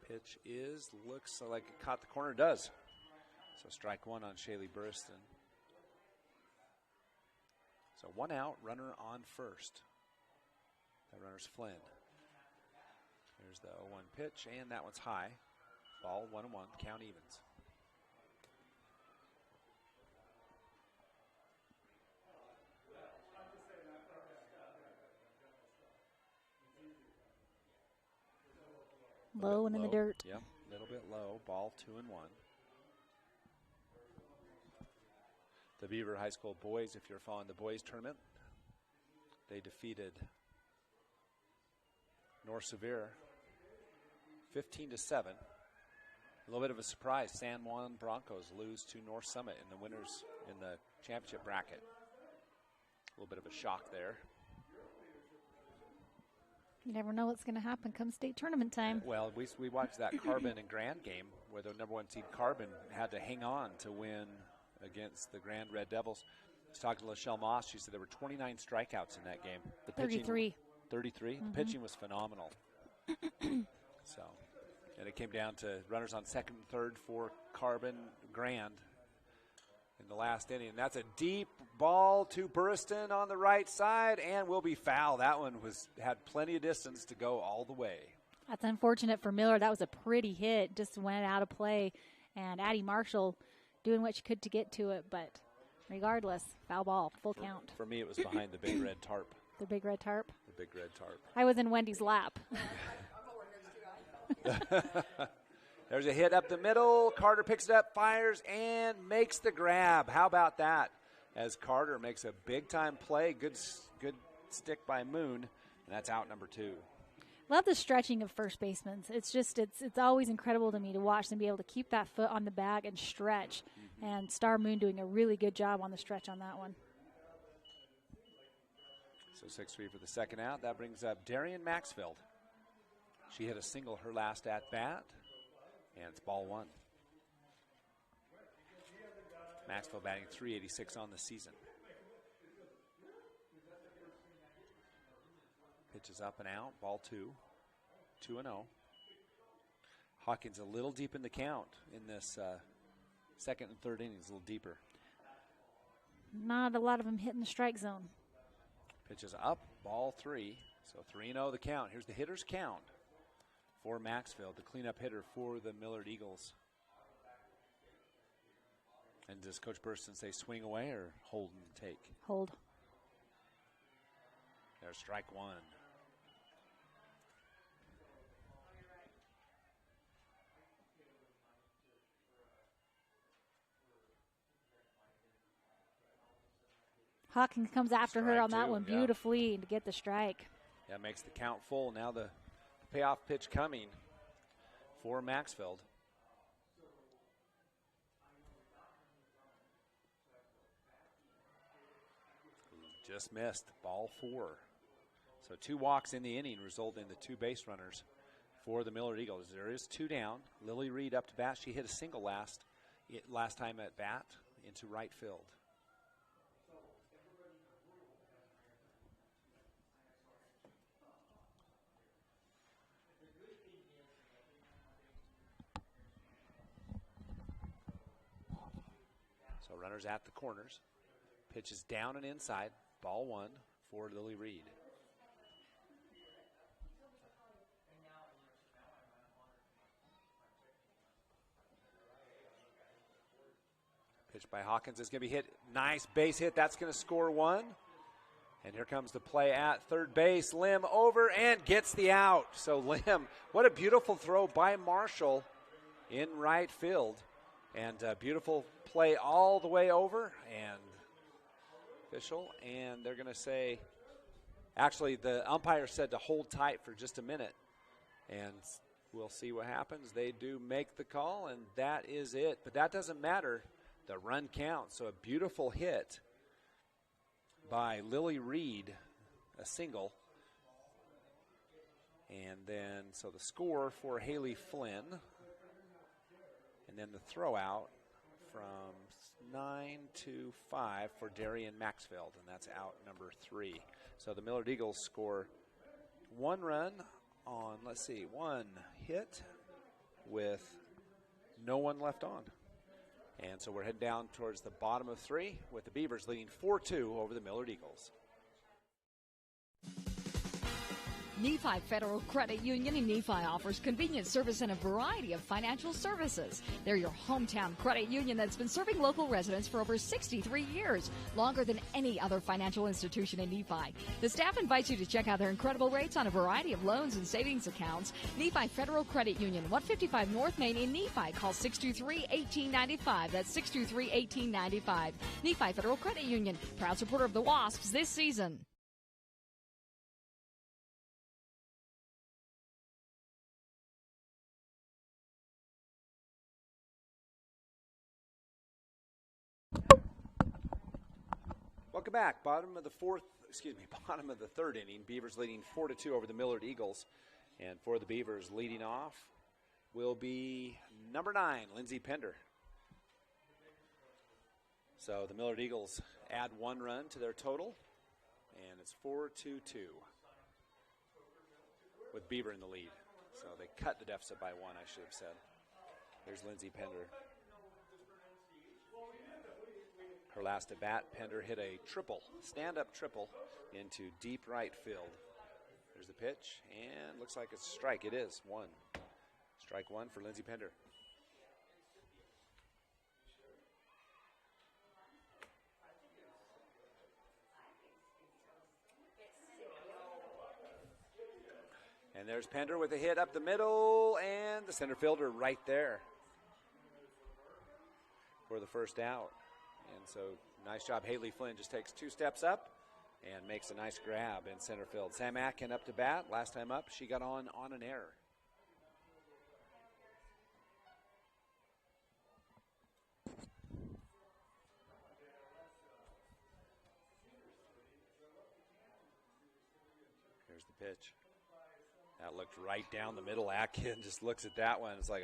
Pitch looks like it caught the corner, does. So strike one on Shaylee Burriston. So one out, runner on first. That runner's Flynn. Here's the 0-1 pitch, and that one's high. Ball 1-1, count evens. Low and in the dirt. Yep, a little bit low. Ball 2-1. The Beaver High School boys, if you're following the boys tournament, they defeated North Severe 15-7. A little bit of a surprise. San Juan Broncos lose to North Summit in the winners in the championship bracket. A little bit of a shock there. You never know what's going to happen come state tournament time. Well, we watched that Carbon and Grand game where the number one seed Carbon had to hang on to win against the Grand Red Devils. I was talking to Lachelle Moss. She said there were 29 strikeouts in that game. The 33. 33. The pitching was phenomenal. And it came down to runners on second and third for Carbon Grand in the last inning. And that's a deep ball to Burriston on the right side and will be foul. That one had plenty of distance to go all the way. That's unfortunate for Millard. That was a pretty hit. Just went out of play. And Addie Marshall doing what she could to get to it. But regardless, foul ball, full count. For me, it was behind the big red tarp. The big red tarp? The big red tarp. I was in Wendy's lap. There's a hit up the middle. Carter picks it up, fires, and makes the grab. How about that? As Carter makes a big-time play. Good stick by Moon, and that's out number 2. Love the stretching of first basemen. It's always incredible to me to watch them be able to keep that foot on the bag and stretch. Mm-hmm. And Star Moon doing a really good job on the stretch on that one. So 6-3 for the second out. That brings up Darian Maxfield. She hit a single her last at-bat, and it's ball 1. Maxfield batting .386 on the season. Pitch is up and out, ball 2. 2-0. Hawkins a little deep in the count in this second and third innings, a little deeper. Not a lot of them hitting the strike zone. Pitch is up, ball 3. So 3-0 the count. Here's the hitter's count for Maxfield, the cleanup hitter for the Millard Eagles. And does Coach Burston say swing away or hold and take? Hold. There's strike one. Hawkins comes after her on that one beautifully to get the strike. That makes the count full. Now the payoff pitch coming for Maxfield. Just missed, ball 4. So 2 walks in the inning result in the 2 base runners for the Millard Eagles. There is 2 down. Lily Reed up to bat. She hit a single last time at bat into right field. So runners at the corners. Pitch is down and inside. Ball 1 for Lily Reed. Pitch by Hawkins is going to be hit. Nice base hit. That's going to score 1. And here comes the play at third base. Lim over and gets the out. So Lim, what a beautiful throw by Marshall in right field. And a beautiful play all the way over. And official. And they're going to say, actually, the umpire said to hold tight for just a minute. And we'll see what happens. They do make the call, and that is it. But that doesn't matter. The run counts. So a beautiful hit by Lily Reed, a single. And then, so the score for Haley Flynn. And then the throw out from 9-5 for Darian Maxfield, and that's out number 3. So the Millard Eagles score 1 run on, 1 hit with no one left on. And so we're heading down towards the bottom of 3 with the Beavers leading 4-2 over the Millard Eagles. Nephi Federal Credit Union in Nephi offers convenient service and a variety of financial services. They're your hometown credit union that's been serving local residents for over 63 years, longer than any other financial institution in Nephi. The staff invites you to check out their incredible rates on a variety of loans and savings accounts. Nephi Federal Credit Union, 155 North Main in Nephi. Call 623-1895. That's 623-1895. Nephi Federal Credit Union, proud supporter of the Wasps this season. Welcome back. Bottom of the 3rd inning. Beavers leading 4-2 over the Millard Eagles. And for the Beavers, leading off will be number 9, Lindsey Pender. So the Millard Eagles add 1 run to their total, and it's 4-2-2 with Beaver in the lead. So they cut the deficit by 1, I should have said. Here's Lindsey Pender. Her last at bat, Pender hit a stand-up triple into deep right field. There's the pitch, and looks like it's a strike. It is 1. Strike 1 for Lindsey Pender. And there's Pender with a hit up the middle, and the center fielder right there for the first out. And so, nice job. Haley Flynn just takes 2 steps up and makes a nice grab in center field. Sam Atkin up to bat. Last time up, she got on an error. Here's the pitch. That looked right down the middle. Atkin just looks at that one. It's like,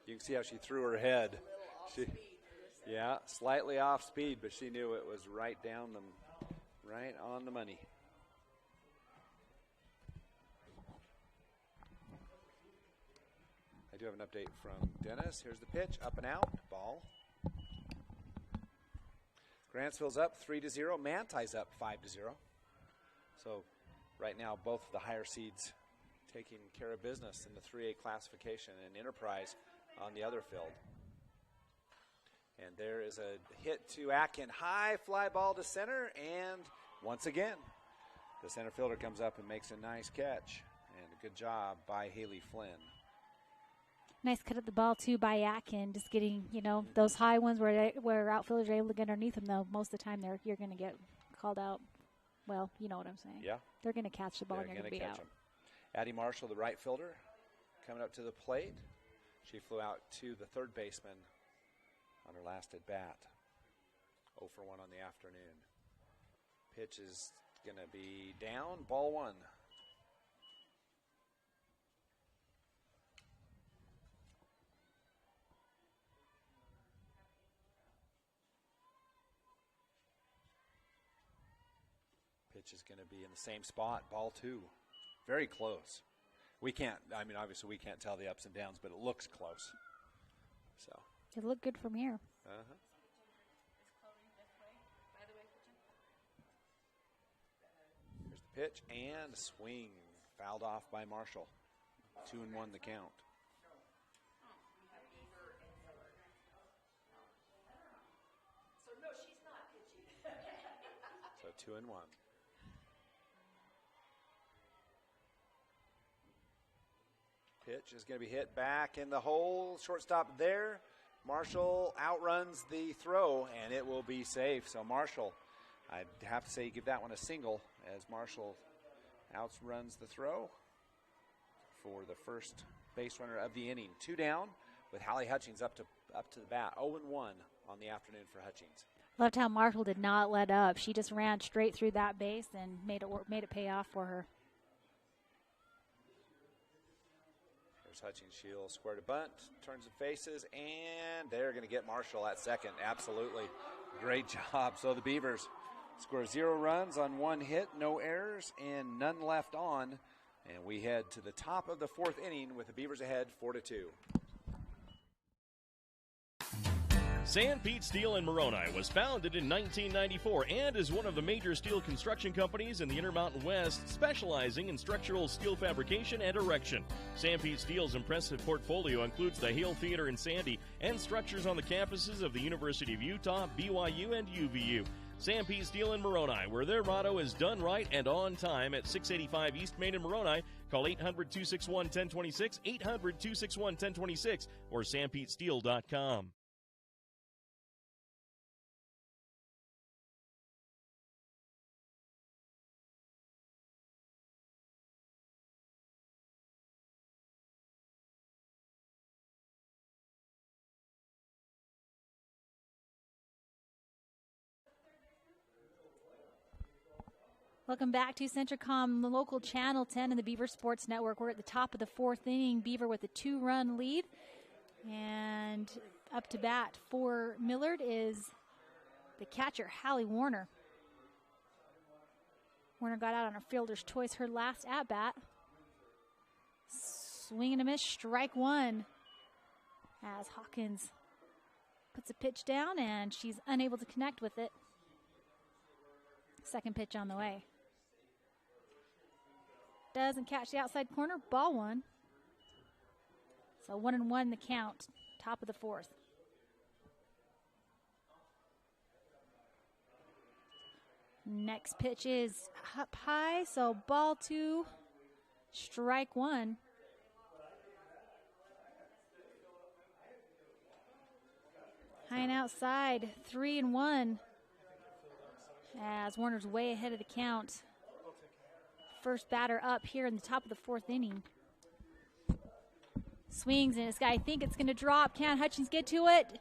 you can see how she threw her head. Yeah, slightly off speed, but she knew it was right on the money. I do have an update from Dennis. Here's the pitch, up and out, ball. Grantsville's up 3-0. Manti's up 5-0. So right now, both of the higher seeds taking care of business in the 3A classification, and Enterprise on the other field. And there is a hit to Atkin. High fly ball to center, and once again, the center fielder comes up and makes a nice catch. And a good job by Haley Flynn. Nice cut at the ball, too, by Atkin. Just getting, those high ones where outfielders are able to get underneath them, though. Most of the time, you're going to get called out. Well, you know what I'm saying. Yeah. They're going to catch the ball and They're you're going to be out. Him. Addie Marshall, the right fielder, coming up to the plate. She flew out to the third baseman on her last at bat. 0 for 1 on the afternoon. Pitch is going to be down. Ball 1. Pitch is going to be in the same spot. Ball 2. Very close. Obviously we can't tell the ups and downs, but it looks close. So. It looked good from here. Uh-huh. Here's the pitch and a swing. Fouled off by Marshall. 2-1 the count. So 2-1. Pitch is going to be hit back in the hole. Shortstop there. Marshall outruns the throw, and it will be safe. So Marshall, I'd have to say give that one a single as Marshall outruns the throw for the first base runner of the inning. 2 down with Hallie Hutchings up to the bat. 0-1 on the afternoon for Hutchings. Loved how Marshall did not let up. She just ran straight through that base and made it pay off for her. Hutchings, she'll square to bunt, turns and faces, and they're going to get Marshall at second. Absolutely. Great job. So the Beavers score 0 runs on 1 hit, no errors, and none left on. And we head to the top of the 4th inning with the Beavers ahead 4-2. San Pete Steel in Moroni was founded in 1994 and is one of the major steel construction companies in the Intermountain West, specializing in structural steel fabrication and erection. San Pete Steel's impressive portfolio includes the Hale Theater in Sandy and structures on the campuses of the University of Utah, BYU, and UVU. San Pete Steel in Moroni, where their motto is done right and on time, at 685 East Main in Moroni. Call 800-261-1026, 800-261-1026, or sanpetesteel.com. Welcome back to Centricom, the local Channel 10 and the Beaver Sports Network. We're at the top of the 4th inning. Beaver with a 2-run lead. And up to bat for Millard is the catcher, Hallie Warner. Warner got out on her fielder's choice her last at-bat. Swing and a miss, strike 1. As Hawkins puts a pitch down, and she's unable to connect with it. Second pitch on the way. Doesn't catch the outside corner. Ball 1. So 1-1 the count. Top of the 4th. Next pitch is up high. So ball 2. Strike 1. High and outside. 3-1. As Warner's way ahead of the count. First batter up here in the top of the 4th inning. Swings, and this guy, I think it's going to drop. Can Hutchings get to it?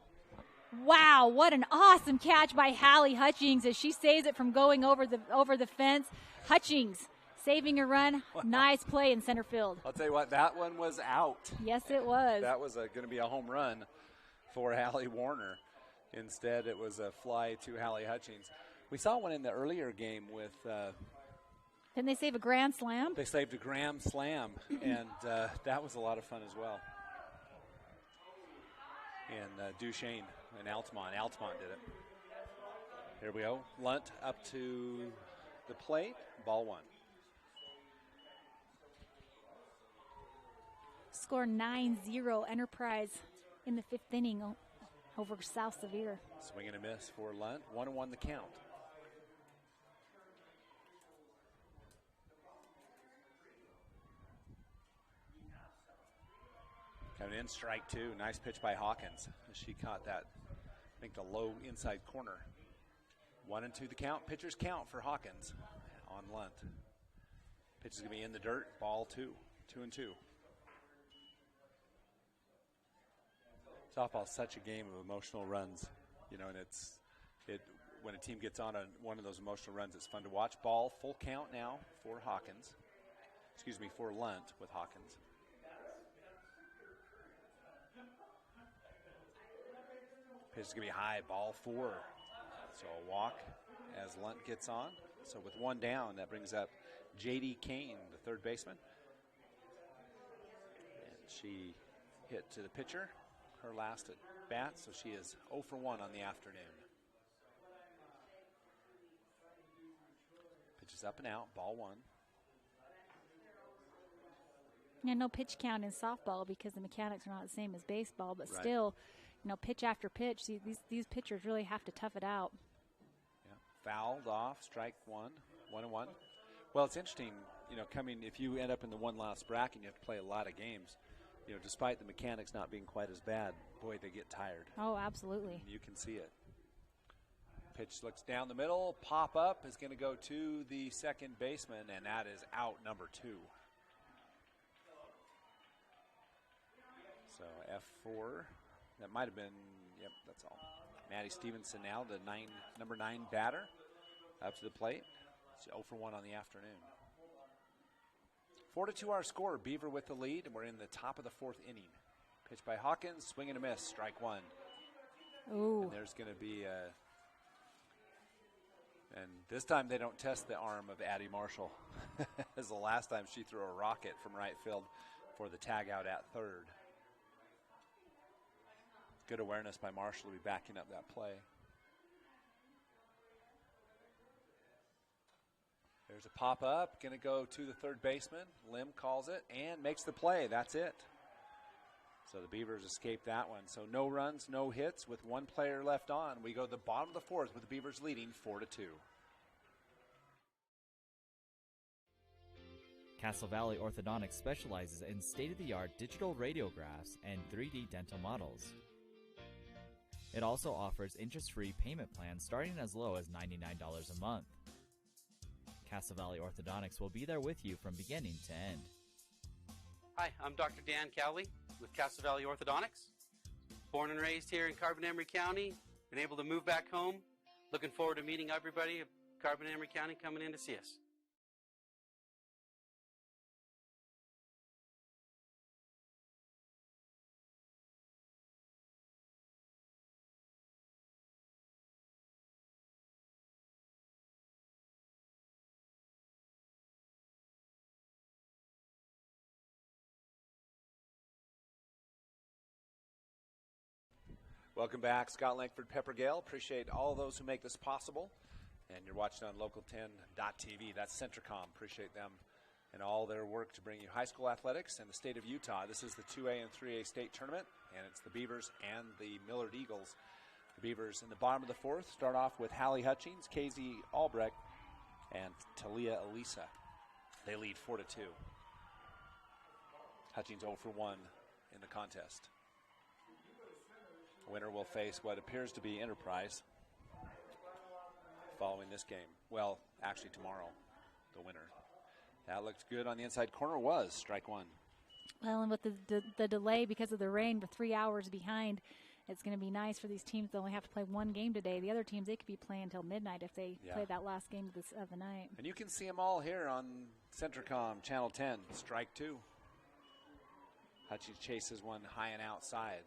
Wow, what an awesome catch by Hallie Hutchings as she saves it from going over the fence. Hutchings saving a run. Wow. Nice play in center field. I'll tell you what, that one was out. Yes, it was. That was going to be a home run for Hallie Warner. Instead, it was a fly to Hallie Hutchings. We saw one in the earlier game with didn't they save a grand slam? They saved a grand slam, and that was a lot of fun as well. And Duchesne and Altamont. Altamont did it. Here we go. Lunt up to the plate. Ball 1. Score 9-0 Enterprise in the 5th inning. over South Sevier. Swing and a miss for Lunt. 1-1 the count. Coming in, strike two. Nice pitch by Hawkins. She caught that, I think, the low inside corner. 1-2 the count. Pitchers count for Hawkins on Lunt. Pitch is going to be in the dirt. Ball 2. 2-2. Softball is such a game of emotional runs, you know, and when a team gets on one of those emotional runs, it's fun to watch. Ball, full count now for Hawkins. Excuse me, for Lunt with Hawkins. Pitch is going to be high, ball 4. So a walk as Lunt gets on. So with one down, that brings up J.D. Kane, the third baseman. And she hit to the pitcher, her last at bat, so she is 0 for 1 on the afternoon. Pitch is up and out, ball 1. Yeah, no pitch count in softball because the mechanics are not the same as baseball, but Right. still, you know, pitch after pitch, these pitchers really have to tough it out. Yeah. Fouled off, strike 1, 1-1. Well, it's interesting, you know, if you end up in the one last bracket and you have to play a lot of games, you know, despite the mechanics not being quite as bad, boy, they get tired. Oh, absolutely. And you can see it. Pitch looks down the middle, pop up is going to go to the second baseman, and that is out, number 2. So F4, that might have been, yep, that's all. Maddie Stevenson now, the number 9 batter, up to the plate. It's 0 for 1 on the afternoon. 4-2 our score. Beaver with the lead, and we're in the top of the 4th inning. Pitch by Hawkins, swing and a miss, strike 1. Ooh. And there's going to be and this time they don't test the arm of Addie Marshall. As the last time she threw a rocket from right field for the tag out at third. Good awareness by Marshall to be backing up that play. There's a pop-up, going to go to the third baseman. Lim calls it and makes the play. That's it. So the Beavers escape that one. So no runs, no hits with one player left on. We go to the bottom of the 4th with the Beavers leading 4-2. Castle Valley Orthodontics specializes in state-of-the-art digital radiographs and 3D dental models. It also offers interest-free payment plans starting as low as $99 a month. Castle Valley Orthodontics will be there with you from beginning to end. Hi, I'm Dr. Dan Cowley with Castle Valley Orthodontics. Born and raised here in Carbon-Emery County, been able to move back home. Looking forward to meeting everybody of Carbon-Emery County coming in to see us. Welcome back, Scott Langford, Pepper Gale. Appreciate all those who make this possible. And you're watching on local10.tv. That's Centricom. Appreciate them and all their work to bring you high school athletics in the state of Utah. This is the 2A and 3A state tournament, and it's the Beavers and the Millard Eagles. The Beavers in the bottom of the 4th start off with Hallie Hutchings, KZ Albrecht, and Talia Elisa. They lead 4-2. Hutchings 0 for 1 in the contest. Winner will face what appears to be Enterprise following this game. Well, actually tomorrow, the winner. That looked good on the inside corner. Was strike 1. Well, and with the delay because of the rain, we're 3 hours behind. It's going to be nice for these teams that only have to play one game today. The other teams, they could be playing until midnight if they play that last game of the night. And you can see them all here on Centricom Channel 10. Strike 2. Hutchings chases one high and outside.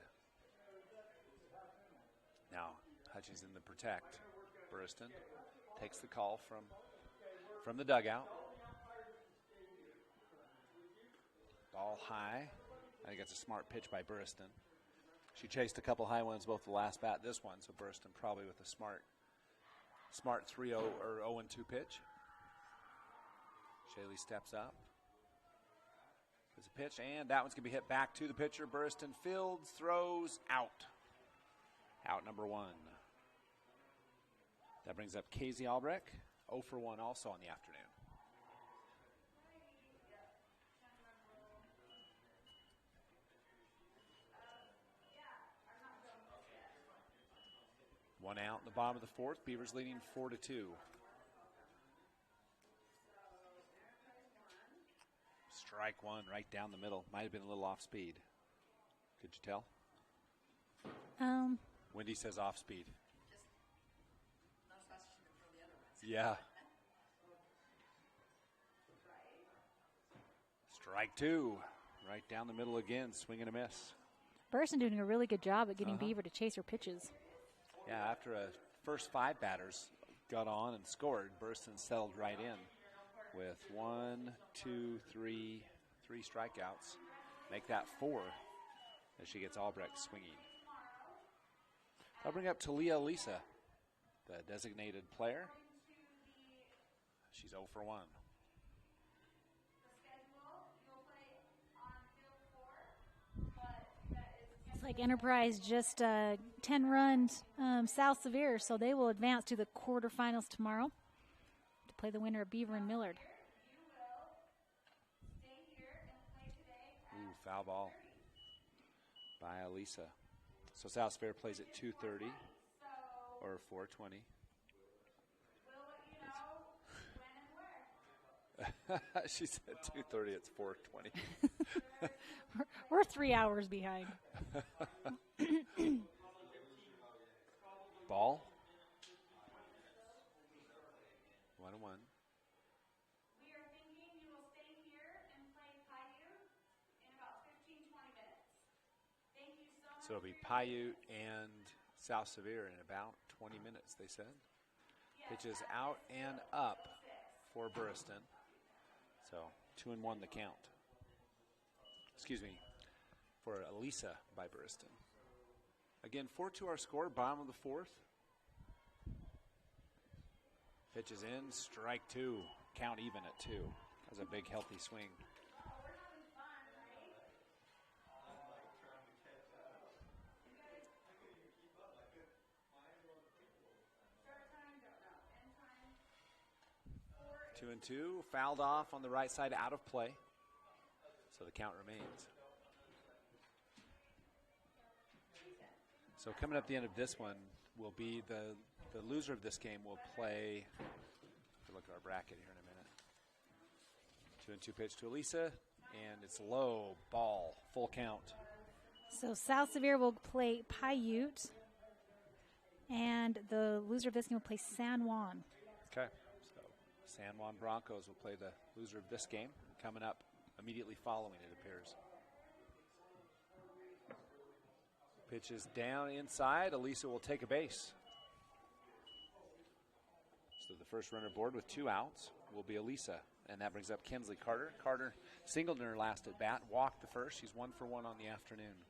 Now, Hutchings in the protect. Burriston takes the call from the dugout. Ball high. I think it's a smart pitch by Burriston. She chased a couple high ones both the last bat, this one, so Burriston probably with a smart 3-0 or 0-2 pitch. Shaley steps up. There's a pitch, and that one's going to be hit back to the pitcher. Burriston fields, throws, out. Out number 1. That brings up Casey Albrecht, 0 for 1 also on the afternoon. One out in the bottom of the 4th. Beavers leading 4-2. Strike 1 right down the middle. Might have been a little off speed. Could you tell? Wendy says off speed. Yeah. Strike 2. Right down the middle again. Swing and a miss. Burson doing a really good job at getting Beaver to chase her pitches. Yeah, after a first 5 batters got on and scored, Burson settled right in with 1, 2, 3 strikeouts. Make that 4 as she gets Albrecht swinging. I'll bring up Talia Lisa, the designated player. She's 0 for 1. It's like Enterprise just 10 runs South Severe, so they will advance to the quarterfinals tomorrow to play the winner of Beaver and Millard. Ooh, foul ball by Elisa. So South Severe plays at 2:30 or 4:20. She said 2:30, it's 4:20. We're 3 hours behind. Ball. 1-1. We are thinking you will stay here and play Paiute in about 15-20 minutes. Thank you so much. So it'll be Paiute and South Severe in about 20 minutes, they said. Pitches out and up for Burriston. So 2-1 the count. Excuse me, for Elisa by Burriston. Again, 4-2 our score, bottom of the 4th. Pitches in, strike 2. Count even at 2. That's a big, healthy swing. Two and 2, fouled off on the right side, out of play. So the count remains. So coming up the end of this one will be the loser of this game will play. Look at our bracket here in a minute. 2-2 pitch to Elisa, and it's low ball, full count. So South Severe will play Paiute, and the loser of this game will play San Juan. Okay, so San Juan Broncos will play the loser of this game coming up immediately following, it appears. Pitch is down inside. Elisa will take a base. So the first runner aboard with 2 outs will be Elisa, and that brings up Kinsley Carter. Carter singled in her last at bat, walked the first. She's 1 for 1 on the afternoon.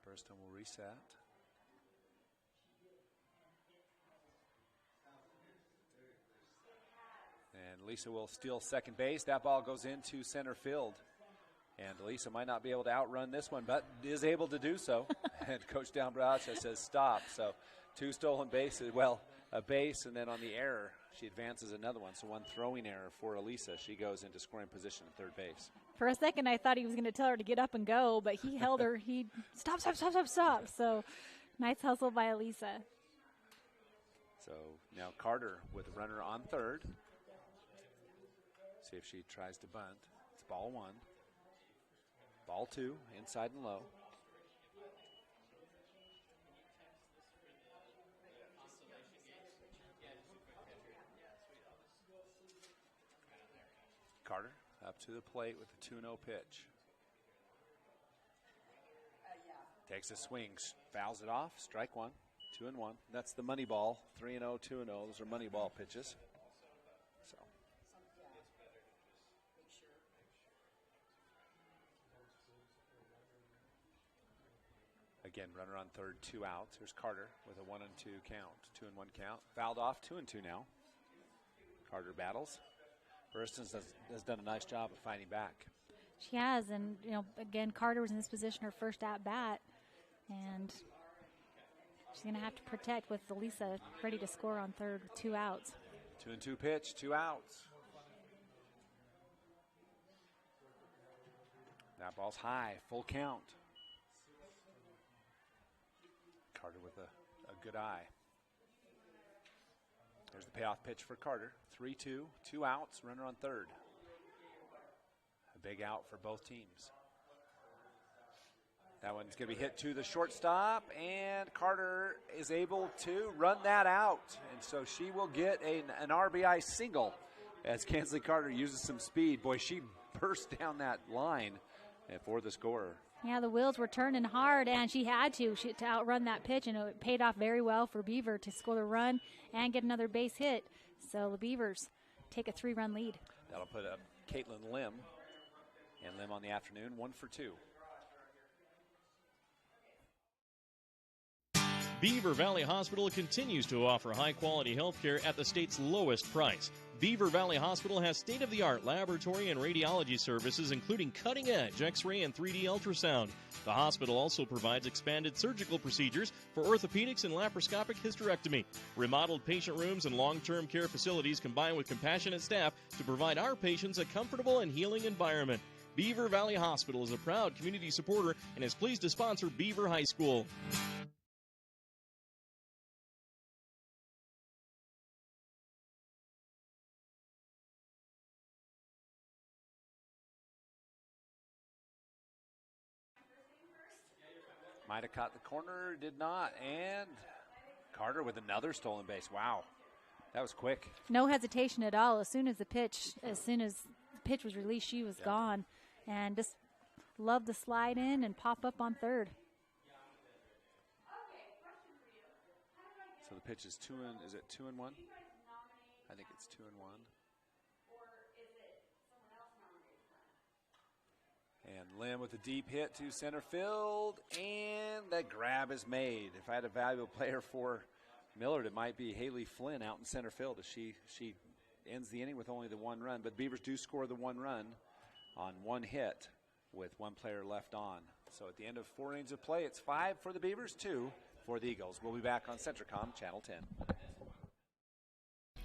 Burriston will reset. And Lisa will steal second base. That ball goes into center field. And Lisa might not be able to outrun this one, but is able to do so. And Coach Downbracha says stop. So 2 stolen bases. Well, a base, and then on the error, she advances another one. So 1 throwing error for Elisa. She goes into scoring position at third base. For a second, I thought he was going to tell her to get up and go, but he held her. He stop. So nice hustle by Elisa. So now Carter with a runner on third. See if she tries to bunt. It's ball 1. Ball 2, inside and low. Carter up to the plate with a 2-0 pitch. Takes a swing, fouls it off, strike 1, 2-1. That's the money ball, 3-0, 2-0. Those are money ball pitches. So. Again, runner on third, 2 outs. Here's Carter with a 1-2 count, 2-1 count. Fouled off, 2-2 now. Carter battles. Burriston has done a nice job of fighting back. She has, and again, Carter was in this position her first at bat, and she's going to have to protect with Elisa ready to score on third with 2 outs. 2-2 pitch, 2 outs. That ball's high, full count. Carter with a good eye. There's the payoff pitch for Carter. 3-2, 2 outs, runner on third. A big out for both teams. That one's going to be hit to the shortstop, and Carter is able to run that out. And so she will get an RBI single as Kansley Carter uses some speed. Boy, she burst down that line for the scorer. Yeah, the wheels were turning hard, and she had to outrun that pitch, and it paid off very well for Beaver to score the run and get another base hit. So the Beavers take a 3-run lead. That'll put up Caitlin Lim, and Lim on the afternoon, 1 for 2. Beaver Valley Hospital continues to offer high-quality health care at the state's lowest price. Beaver Valley Hospital has state-of-the-art laboratory and radiology services, including cutting-edge X-ray and 3D ultrasound. The hospital also provides expanded surgical procedures for orthopedics and laparoscopic hysterectomy. Remodeled patient rooms and long-term care facilities combine with compassionate staff to provide our patients a comfortable and healing environment. Beaver Valley Hospital is a proud community supporter and is pleased to sponsor Beaver High School. Might have caught the corner, did not, and Carter with another stolen base. Wow, that was quick. No hesitation at all. As soon as the pitch was released, she was gone, and just loved to slide in and pop up on third. So the pitch is 2-1? I think it's 2-1. And Lim with a deep hit to center field, and that grab is made. If I had a valuable player for Millard, it might be Haley Flynn out in center field as she ends the inning with only the 1 run. But Beavers do score the 1 run on 1 hit with 1 player left on. So at the end of 4 innings of play, it's 5 for the Beavers, 2 for the Eagles. We'll be back on Centricom Channel 10.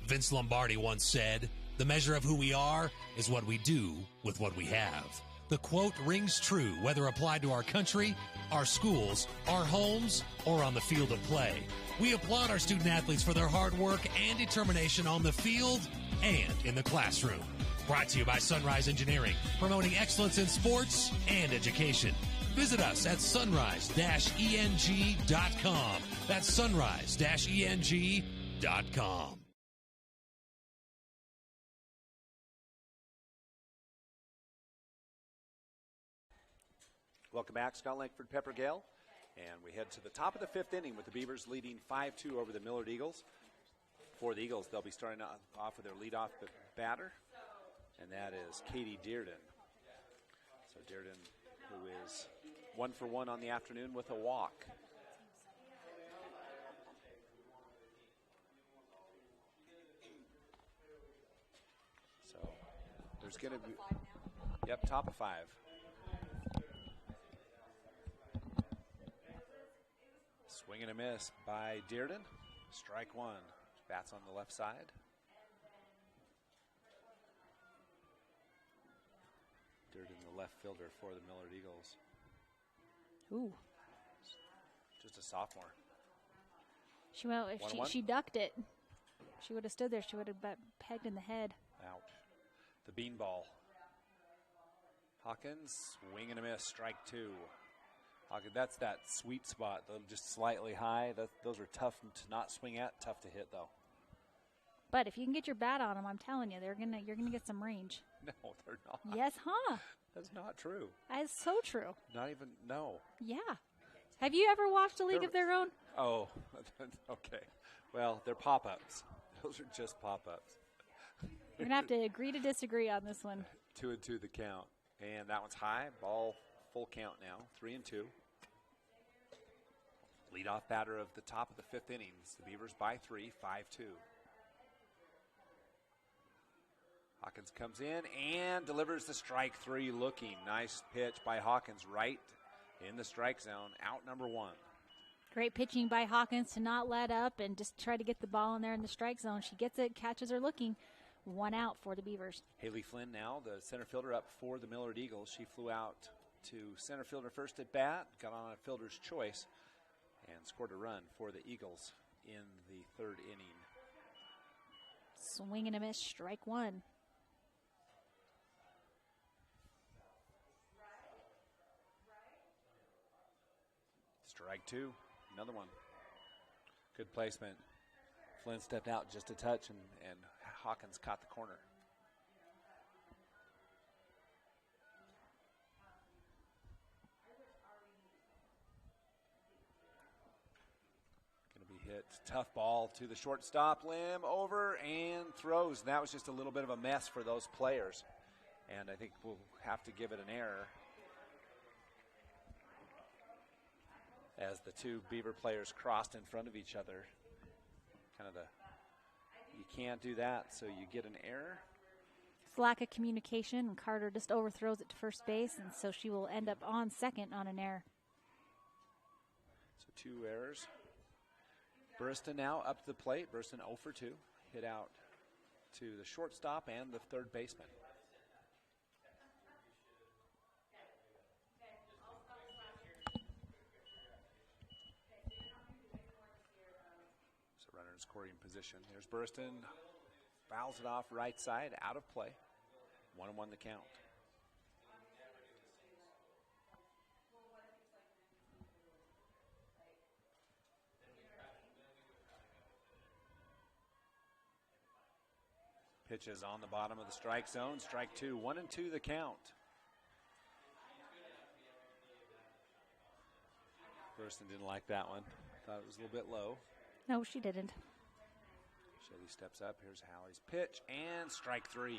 Vince Lombardi once said, "The measure of who we are is what we do with what we have." The quote rings true whether applied to our country, our schools, our homes, or on the field of play. We applaud our student athletes for their hard work and determination on the field and in the classroom. Brought to you by Sunrise Engineering, promoting excellence in sports and education. Visit us at sunrise-eng.com. That's sunrise-eng.com. Welcome back, Scott Langford, Pepper Gale. And we head to the top of the 5th inning with the Beavers leading 5-2 over the Millard Eagles. For the Eagles, they'll be starting off with their leadoff batter, and that is Katie Dearden. So Dearden, who is 1 for 1 on the afternoon with a walk. So there's going to be, top of 5. Swing and a miss by Dearden. Strike 1. Bats on the left side. Dearden, the left fielder for the Millard Eagles. Ooh. Just a sophomore. She ducked it. She would have stood there. She would have pegged in the head. Out. The beanball. Hawkins, swing and a miss. Strike 2. That's that sweet spot, just slightly high. Those are tough to not swing at, tough to hit, though. But if you can get your bat on them, I'm telling you, you're gonna get some range. No, they're not. Yes, huh? That's not true. That is so true. Not even, no. Yeah. Have you ever watched A League of Their Own? Oh, okay. Well, they're pop-ups. Those are just pop-ups. You're gonna have to agree to disagree on this one. 2-2 the count, and that one's high. Ball full count now. 3-2. Leadoff batter of the top of the 5th innings. The Beavers by 3, 5-2. Hawkins comes in and delivers the strike three looking. Nice pitch by Hawkins right in the strike zone. Out number one. Great pitching by Hawkins to not let up and just try to get the ball in there in the strike zone. She gets it, catches her looking. 1 out for the Beavers. Haley Flynn now, the center fielder up for the Millard Eagles. She flew out to center fielder first at bat, got on a fielder's choice, and scored a run for the Eagles in the third inning. Swing and a miss, strike one. Strike two, another one. Good placement. Flynn stepped out just a touch, and Hawkins caught the corner. Going to be hit. Tough ball to the shortstop. Limb over and throws. And that was just a little bit of a mess for those players. And I think we'll have to give it an error, as the two Beaver players crossed in front of each other. You can't do that, so you get an error. It's lack of communication, and Carter just overthrows it to first base, and so she will end up on second on an error. So 2 errors. Burriston now up to the plate. Burriston 0 for 2. Hit out to the shortstop and the third baseman. Scoring position. There's Burriston, fouls it off right side, out of play. 1-1 the count. Pitches on the bottom of the strike zone. Strike two, 1-2 the count. Burriston didn't like that one. Thought it was a little bit low. No, she didn't. Shelly steps up. Here's Hallie's pitch, and strike three.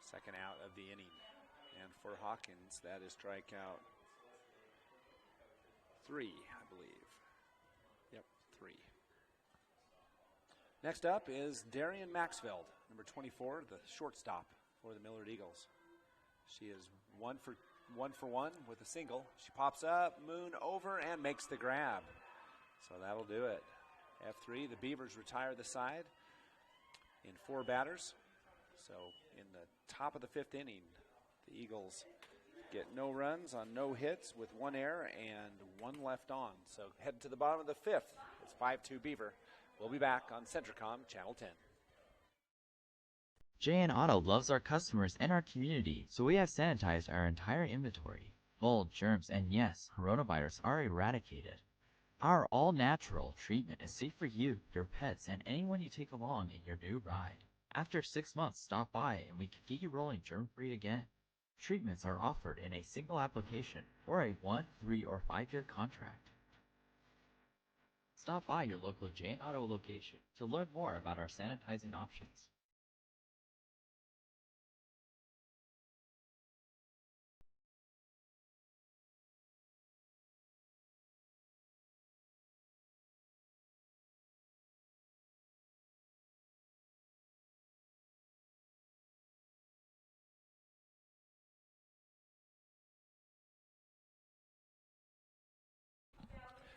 Second out of the inning. And for Hawkins, that is strikeout 3, I believe. Yep, 3. Next up is Darian Maxfield, number 24, the shortstop for the Millard Eagles. She is 1 for 1 with a single. She pops up, Moon over, and makes the grab. So that'll do it. F3, the Beavers retire the side in 4 batters. So in the top of the 5th inning, the Eagles get no runs on no hits with 1 error and 1 left on. So head to the bottom of the 5th. It's 5-2 Beaver. We'll be back on Centricom Channel 10. JN Auto loves our customers and our community, so we have sanitized our entire inventory. Mold, germs, and yes, coronavirus are eradicated. Our all-natural treatment is safe for you, your pets, and anyone you take along in your new ride. After 6 months, stop by and we can get you rolling germ-free again. Treatments are offered in a single application or a 1, 3, or 5-year contract. Stop by your local JN Auto location to learn more about our sanitizing options.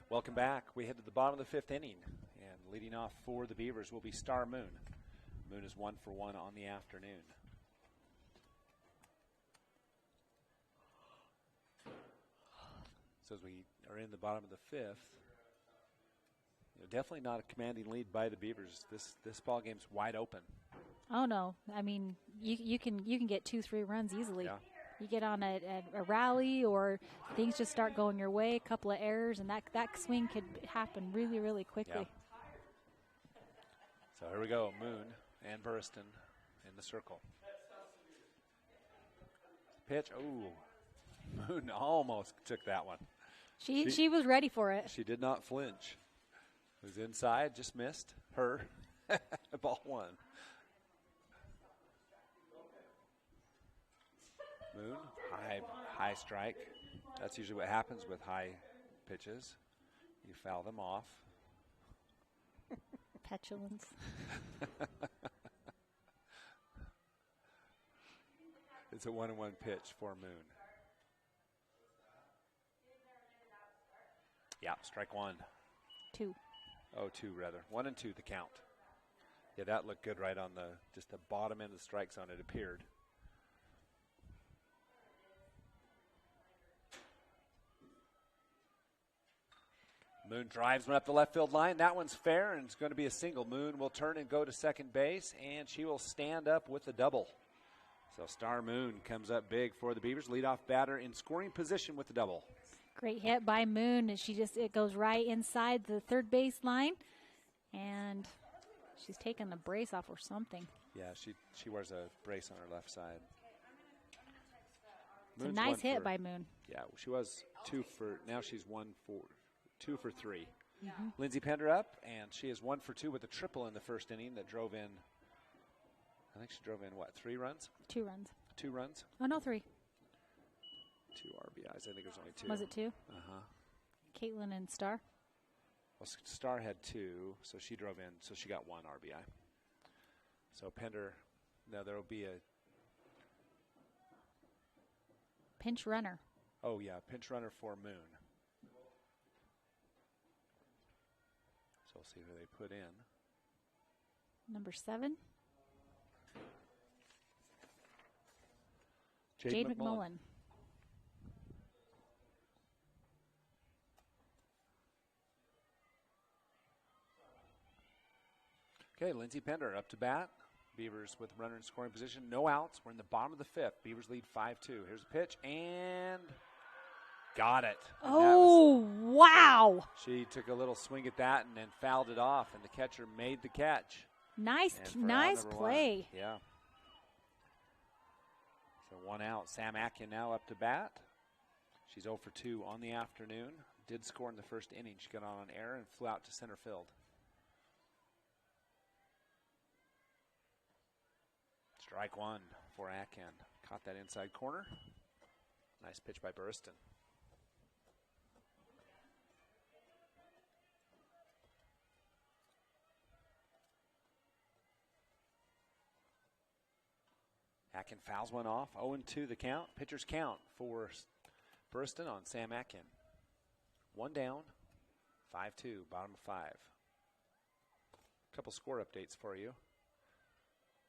Welcome back. We head to the bottom of the 5th inning, and leading off for the Beavers will be Star Moon. Moon is 1 for 1 on the afternoon. So as we are in the bottom of the 5th, definitely not a commanding lead by the Beavers. This ball game's wide open. Oh no! I mean, you can get 2-3 runs easily. Yeah. You get on a rally, or things just start going your way, a couple of errors, and that swing could happen really, really quickly. Yeah. So here we go, Moon and Burriston in the circle. Pitch, ooh, Moon almost took that one. She was ready for it. She did not flinch. It was inside, just missed her. Ball 1. Moon, high strike. That's usually what happens with high pitches. You foul them off. Petulance. It's a 1-1 pitch for Moon. Yeah, strike one. 2. Oh, 2 rather. 1 and 2 the count. Yeah, that looked good right on just the bottom end of the strike zone, it appeared. Moon drives one up the left field line. That one's fair, and it's going to be a single. Moon will turn and go to second base, and she will stand up with the double. So Star Moon comes up big for the Beavers. Leadoff batter in scoring position with the double. Great hit by Moon, and it goes right inside the third base line, and she's taking the brace off or something. Yeah, she wears a brace on her left side. It's a nice hit by Moon. Yeah, she was 2 for, now she's 2 for 3. Mm-hmm. Lindsay Pender up, and she is 1 for 2 with a triple in the first inning that drove in, I think she drove in, 3 runs? 2 runs. 2 runs? Oh, no, 3. 2 RBIs. I think it was only 2. Was it 2? Uh-huh. Caitlin and Star? Well, Star had 2, so she drove in, so she got 1 RBI. So Pender, now there will be a pinch runner. Oh, yeah, pinch runner for Moon. So we'll see who they put in. Number 7. Jade McMullen. Okay, Lindsay Pender up to bat. Beavers with runner in scoring position. No outs. We're in the bottom of the 5th. Beavers lead 5-2. Here's a pitch, and got it. And oh, wow. She took a little swing at that and then fouled it off, and the catcher made the catch. Nice play. Yeah. So 1 out. Sam Atkin now up to bat. She's 0 for 2 on the afternoon. Did score in the first inning. She got on an error and flew out to center field. Strike 1 for Atkin. Caught that inside corner. Nice pitch by Burriston. Atkin fouls one off. 0-2 the count. Pitcher's count for Burriston on Sam Atkin. 1 down. 5-2. Bottom of 5. A couple score updates for you.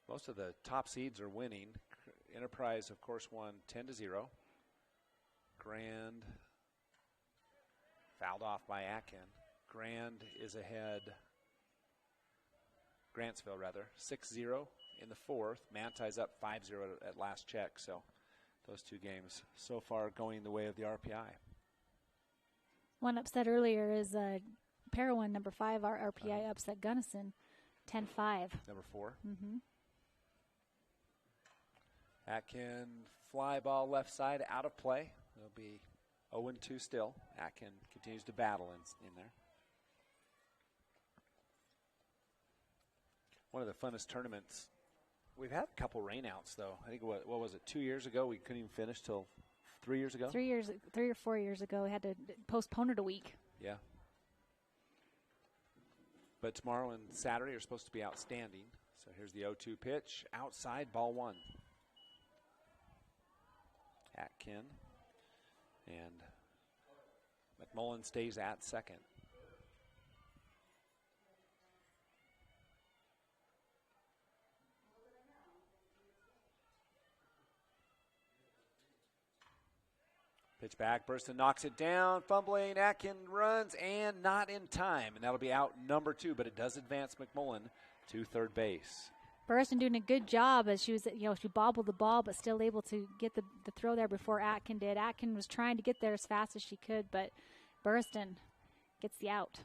Most of the top seeds are winning. Enterprise, of course, won 10-0. Grand fouled off by Atkin. Grand is ahead. Grantsville, rather, 6-0 in the 4th. Manti's up 5-0 at last check. So those 2 games so far going the way of the RPI. One upset earlier is Parowan, number 5. Our RPI upset Gunnison, 10-5. Number 4. Mm-hmm. Atkin fly ball left side out of play. It'll be 0-2 still. Atkin continues to battle in there. One of the funnest tournaments. We've had a couple rainouts, though. I think, what was it, 2 years ago? We couldn't even finish till 3 years ago? 3 or 4 years ago. We had to postpone it a week. Yeah. But tomorrow and Saturday are supposed to be outstanding. So here's the 0-2 pitch. Outside, ball 1. Atkin. And McMullen stays at second. Pitch back, Burriston knocks it down, fumbling, Atkin runs, and not in time. And that'll be out number 2, but it does advance McMullen to third base. Burriston doing a good job as she was, she bobbled the ball, but still able to get the throw there before Atkin did. Atkin was trying to get there as fast as she could, but Burriston gets the out.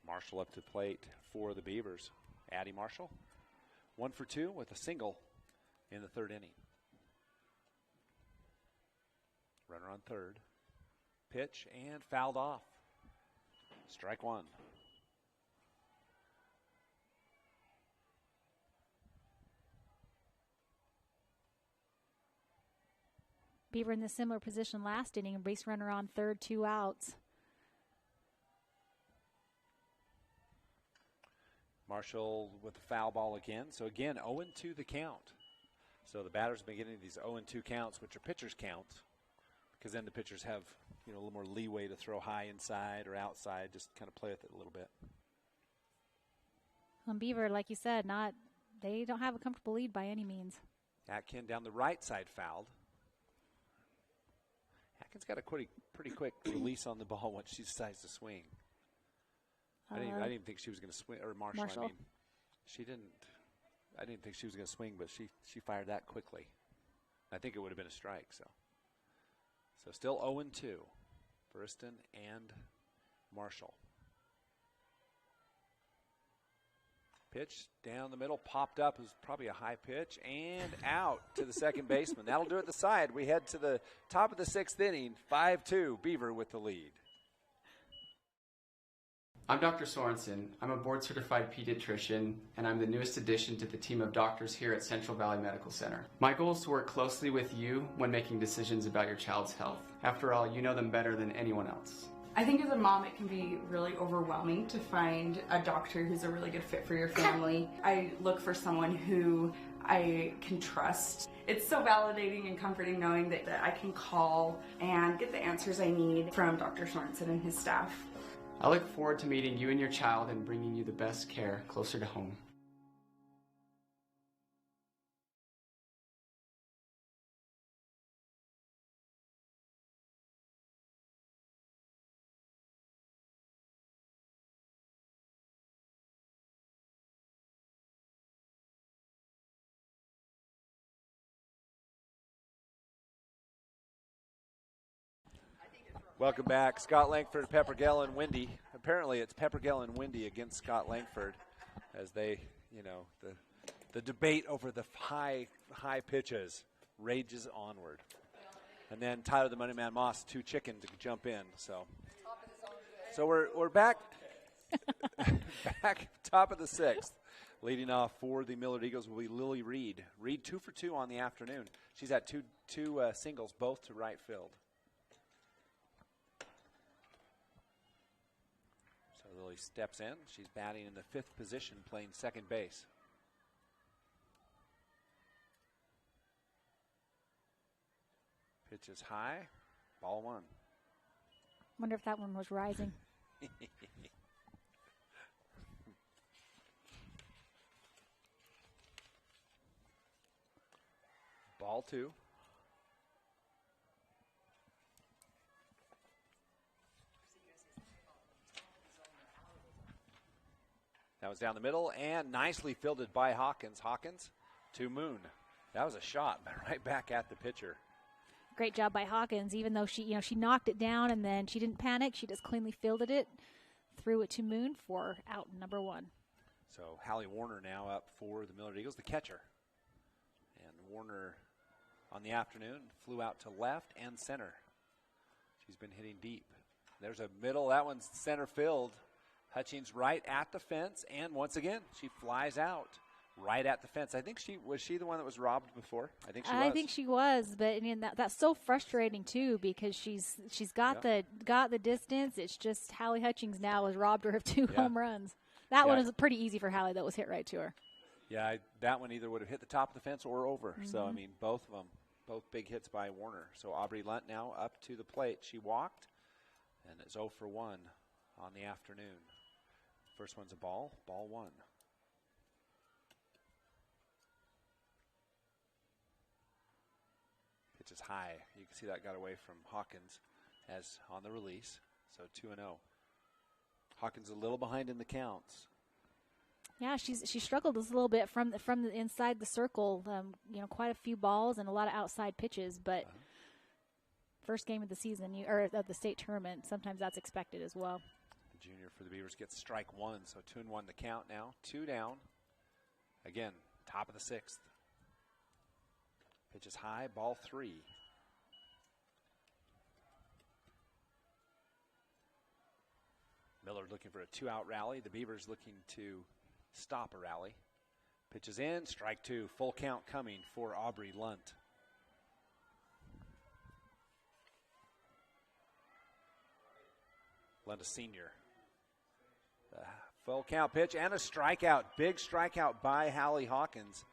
Marshall up to plate for the Beavers. Addie Marshall, 1 for 2 with a single in the 3rd inning. Runner on 3rd. Pitch and fouled off. Strike 1. Beaver in the similar position last inning, base runner on 3rd, 2 outs. Marshall with the foul ball again. So again, 0-2 the count. So the batters have been getting these 0-2 counts, which are pitchers' counts, because then the pitchers have a little more leeway to throw high inside or outside, just kind of play with it a little bit. Beaver, like you said, they don't have a comfortable lead by any means. Atkin down the right side fouled. Atkin's got a pretty quick release on the ball once she decides to swing. I didn't even think she was going to swing, or Marshall. I mean, she didn't. I didn't think she was going to swing, but she fired that quickly. I think it would have been a strike. So still 0-2, Burston and Marshall. Pitch down the middle, popped up. It was probably a high pitch, and out to the second baseman. That'll do it the side. We head to the top of the 6th inning, 5-2, Beaver with the lead. I'm Dr. Sorensen. I'm a board-certified pediatrician, and I'm the newest addition to the team of doctors here at Central Valley Medical Center. My goal is to work closely with you when making decisions about your child's health. After all, you know them better than anyone else. I think as a mom, it can be really overwhelming to find a doctor who's a really good fit for your family. I look for someone who I can trust. It's so validating and comforting knowing that I can call and get the answers I need from Dr. Sorensen and his staff. I look forward to meeting you and your child and bringing you the best care closer to home. Welcome back. Scott Langford, Peppergell, and Windy. Apparently it's Peppergell and Windy against Scott Langford as they, the debate over the high pitches rages onward. And then Tyler the Money Man Moss, 2 chicken to jump in. So we're back back top of the 6th. Leading off for the Millard Eagles will be Lily Reed. Reed 2 for 2 on the afternoon. She's at two singles, both to right field. Lily steps in. She's batting in the 5th position, playing second base. Pitch is high. Ball 1. Wonder if that one was rising. Ball 2. That was down the middle and nicely fielded by Hawkins. Hawkins to Moon. That was a shot right back at the pitcher. Great job by Hawkins. Even though she knocked it down and then she didn't panic, she just cleanly fielded it, threw it to Moon for out number 1. So Hallie Warner now up for the Millard Eagles, the catcher. And Warner on the afternoon flew out to left and center. She's been hitting deep. There's a middle. That one's center field. Hutchings right at the fence, and once again, she flies out right at the fence. I think was she the one that was robbed before? I think she was. I think she was, but I mean that's so frustrating too because she's got the distance. It's just Hallie Hutchings now has robbed her of 2 home runs. That one was pretty easy for Hallie. That was hit right to her. Yeah, that one either would have hit the top of the fence or over. Mm-hmm. So I mean, both of them, both big hits by Warner. So Aubrey Lunt now up to the plate. She walked, and it's 0 for 1 on the afternoon. First one's a ball 1. Pitch is high. You can see that got away from Hawkins as on the release. So 2-0. Hawkins a little behind in the counts. Yeah, she struggled a little bit from the inside the circle. Quite a few balls and a lot of outside pitches, but first game of the season or of the state tournament, sometimes that's expected as well. Junior for the Beavers gets strike 1, so 2-1 the count now. 2 down. Again, top of the 6th. Pitch is high, ball 3. Millard looking for a 2-out rally. The Beavers looking to stop a rally. Pitch is in, strike 2. Full count coming for Aubrey Lunt. Lunt, a senior. Full count pitch and a strikeout. Big strikeout by Hallie Hawkins.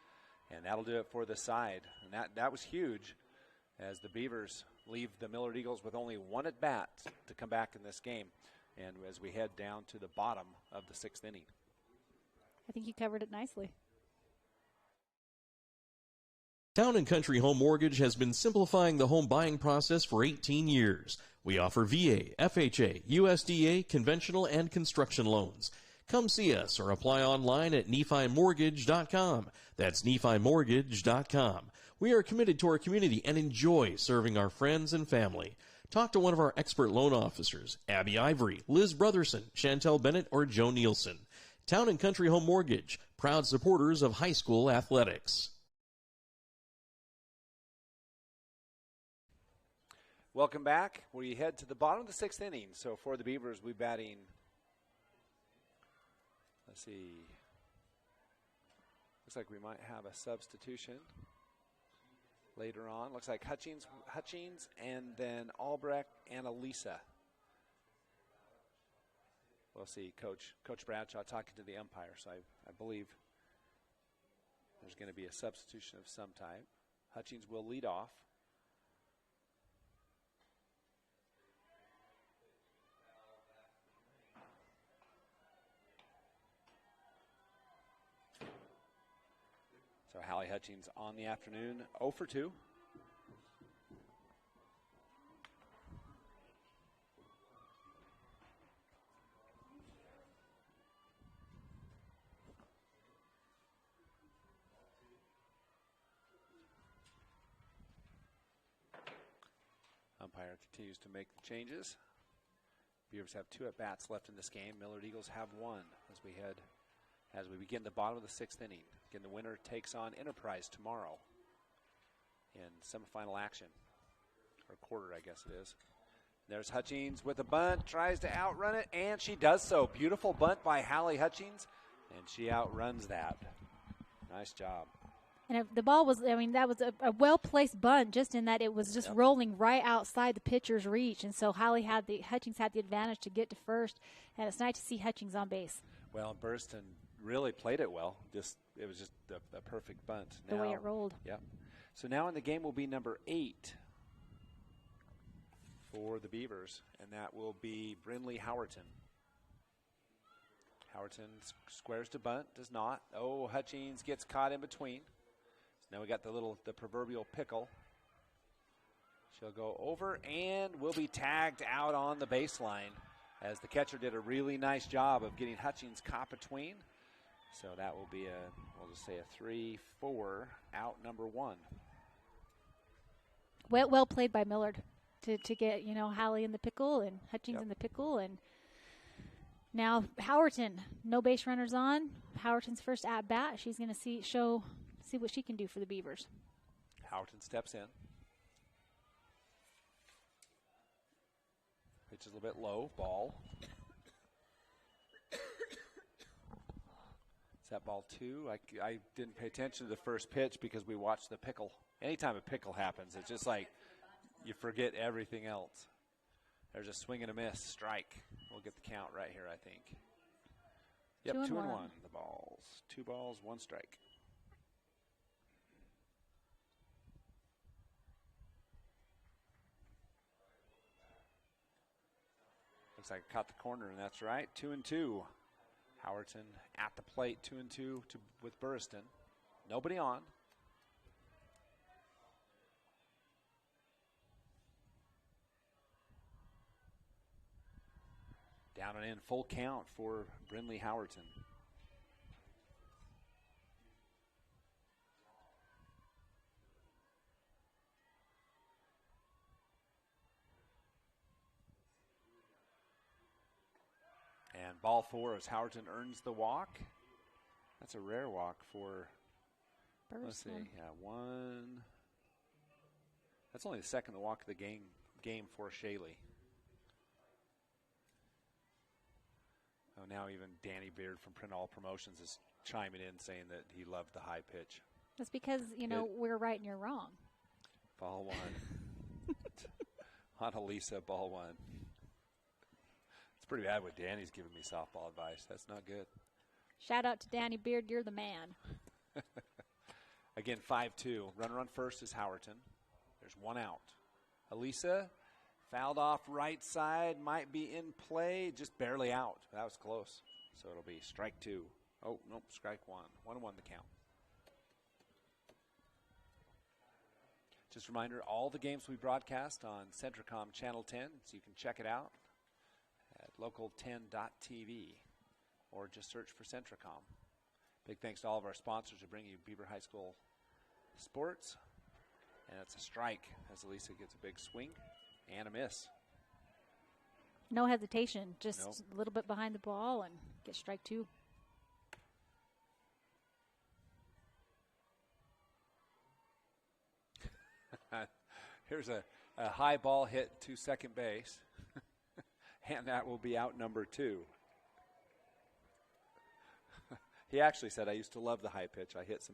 And that'll do it for the side. And that was huge as the Beavers leave the Millard Eagles with only one at bat to come back in this game. And as we head down to the bottom of the 6th inning. I think you covered it nicely. Town & Country Home Mortgage has been simplifying the home buying process for 18 years. We offer VA, FHA, USDA, conventional, and construction loans. Come see us or apply online at NephiMortgage.com. That's NephiMortgage.com. We are committed to our community and enjoy serving our friends and family. Talk to one of our expert loan officers, Abby Ivory, Liz Brotherson, Chantel Bennett, or Joe Nielsen. Town & Country Home Mortgage, proud supporters of high school athletics. Welcome back. We head to the bottom of the 6th inning. So for the Beavers, we're batting, let's see, looks like we might have a substitution later on. Looks like Hutchings and then Albrecht and Elisa. We'll see. Coach Bradshaw talking to the umpire, so I believe there's going to be a substitution of some type. Hutchings will lead off. So Hallie Hutchings on the afternoon, 0 for 2. Umpire continues to make the changes. Beavers have 2 at-bats left in this game. Millard Eagles have 1 as we begin the bottom of the 6th inning. Again, the winner takes on Enterprise tomorrow in semifinal action, or quarter, I guess it is. There's Hutchings with a bunt, tries to outrun it, and she does so. Beautiful bunt by Hallie Hutchings, and she outruns that. Nice job. And the ball was, that was a well-placed bunt, just in that it was just rolling right outside the pitcher's reach. And so Hutchings had the advantage to get to first, and it's nice to see Hutchings on base. Well, Burston really played it well. It was just a perfect bunt. The way it rolled. Yep. So now in the game will be number 8 for the Beavers, and that will be Brinley Howerton. Howerton squares to bunt, does not. Oh, Hutchings gets caught in between. So now we got the proverbial pickle. She'll go over and will be tagged out on the baseline, as the catcher did a really nice job of getting Hutchings caught between. So that will be we'll just say a 3-4 out number 1. Well played by Millard to get, Hallie in the pickle and Hutchings in the pickle. And now Howerton, no base runners on. Howerton's first at bat. She's going to see what she can do for the Beavers. Howerton steps in. Pitch is a little bit low. Ball. Is that ball 2? I didn't pay attention to the first pitch because we watched the pickle. Anytime a pickle happens, it's just like you forget everything else. There's a swing and a miss. Strike. We'll get the count right here, I think. Yep, 2 and 1. The balls. 2 balls, 1 strike. Looks like I caught the corner, and that's right. 2 and 2. Howerton at the plate, 2 and 2 with Burriston. Nobody on. Down and in, full count for Brinley Howerton. And ball 4 as Howerton earns the walk. That's a rare walk for, let's see, 1. That's only the second walk of the game for Shaley. Oh, now even Danny Beard from Print All Promotions is chiming in saying that he loved the high pitch. That's because, we're right and you're wrong. Ball 1. On Elisa, ball 1. It's pretty bad when Danny's giving me softball advice. That's not good. Shout out to Danny Beard. You're the man. Again, 5-2. Runner on first is Howerton. There's one out. Elisa fouled off right side. Might be in play. Just barely out. That was close. So it'll be strike 2. Oh, nope, strike 1. 1-1 the count. Just a reminder, all the games we broadcast on Centricom Channel 10, so you can check it out at local10.tv or just search for Centricom. Big thanks to all of our sponsors who bring you Beaver High School sports. And it's a strike as Elisa gets a big swing and a miss. No hesitation, just a little bit behind the ball and get strike 2. Here's a high ball hit to second base, and that will be out number 2. He actually said, I used to love the high pitch. I hit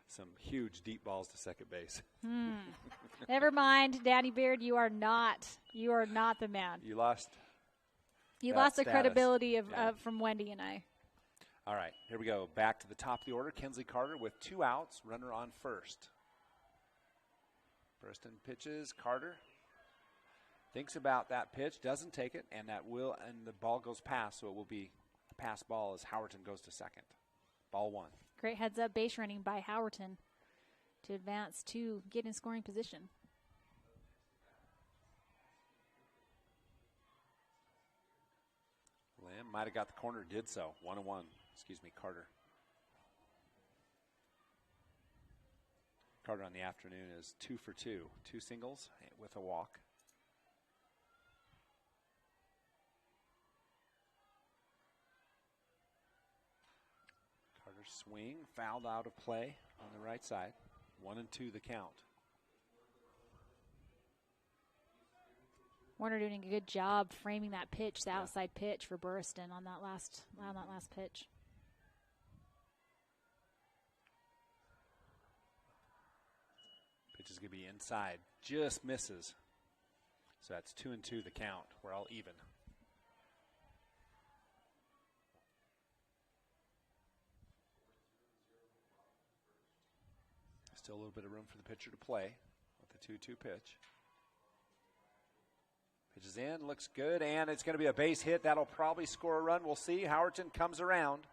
some huge deep balls to second base. Never mind, Danny Beard, you are not the man. You lost. You lost the credibility of from Wendy and I. All right, here we go. Back to the top of the order. Kinsley Carter with 2 outs, runner on first. Burston pitches. Carter thinks about that pitch, doesn't take it, and the ball goes past, so it will be a pass ball as Howerton goes to second. Ball 1. Great heads-up base running by Howerton to advance to get in scoring position. Lamb might have got the corner, did so. 1-1. Carter. Carter on the afternoon is 2 for 2. 2 singles with a walk. Carter's swing fouled out of play on the right side. 1-2 the count. Warner doing a good job framing that pitch, the outside pitch for Burston on that last pitch. Pitch is going to be inside, just misses. So that's 2-2 the count. We're all even. Still a little bit of room for the pitcher to play with the 2-2 pitch. Pitches in, looks good, and it's going to be a base hit. That'll probably score a run. We'll see. Howerton comes around,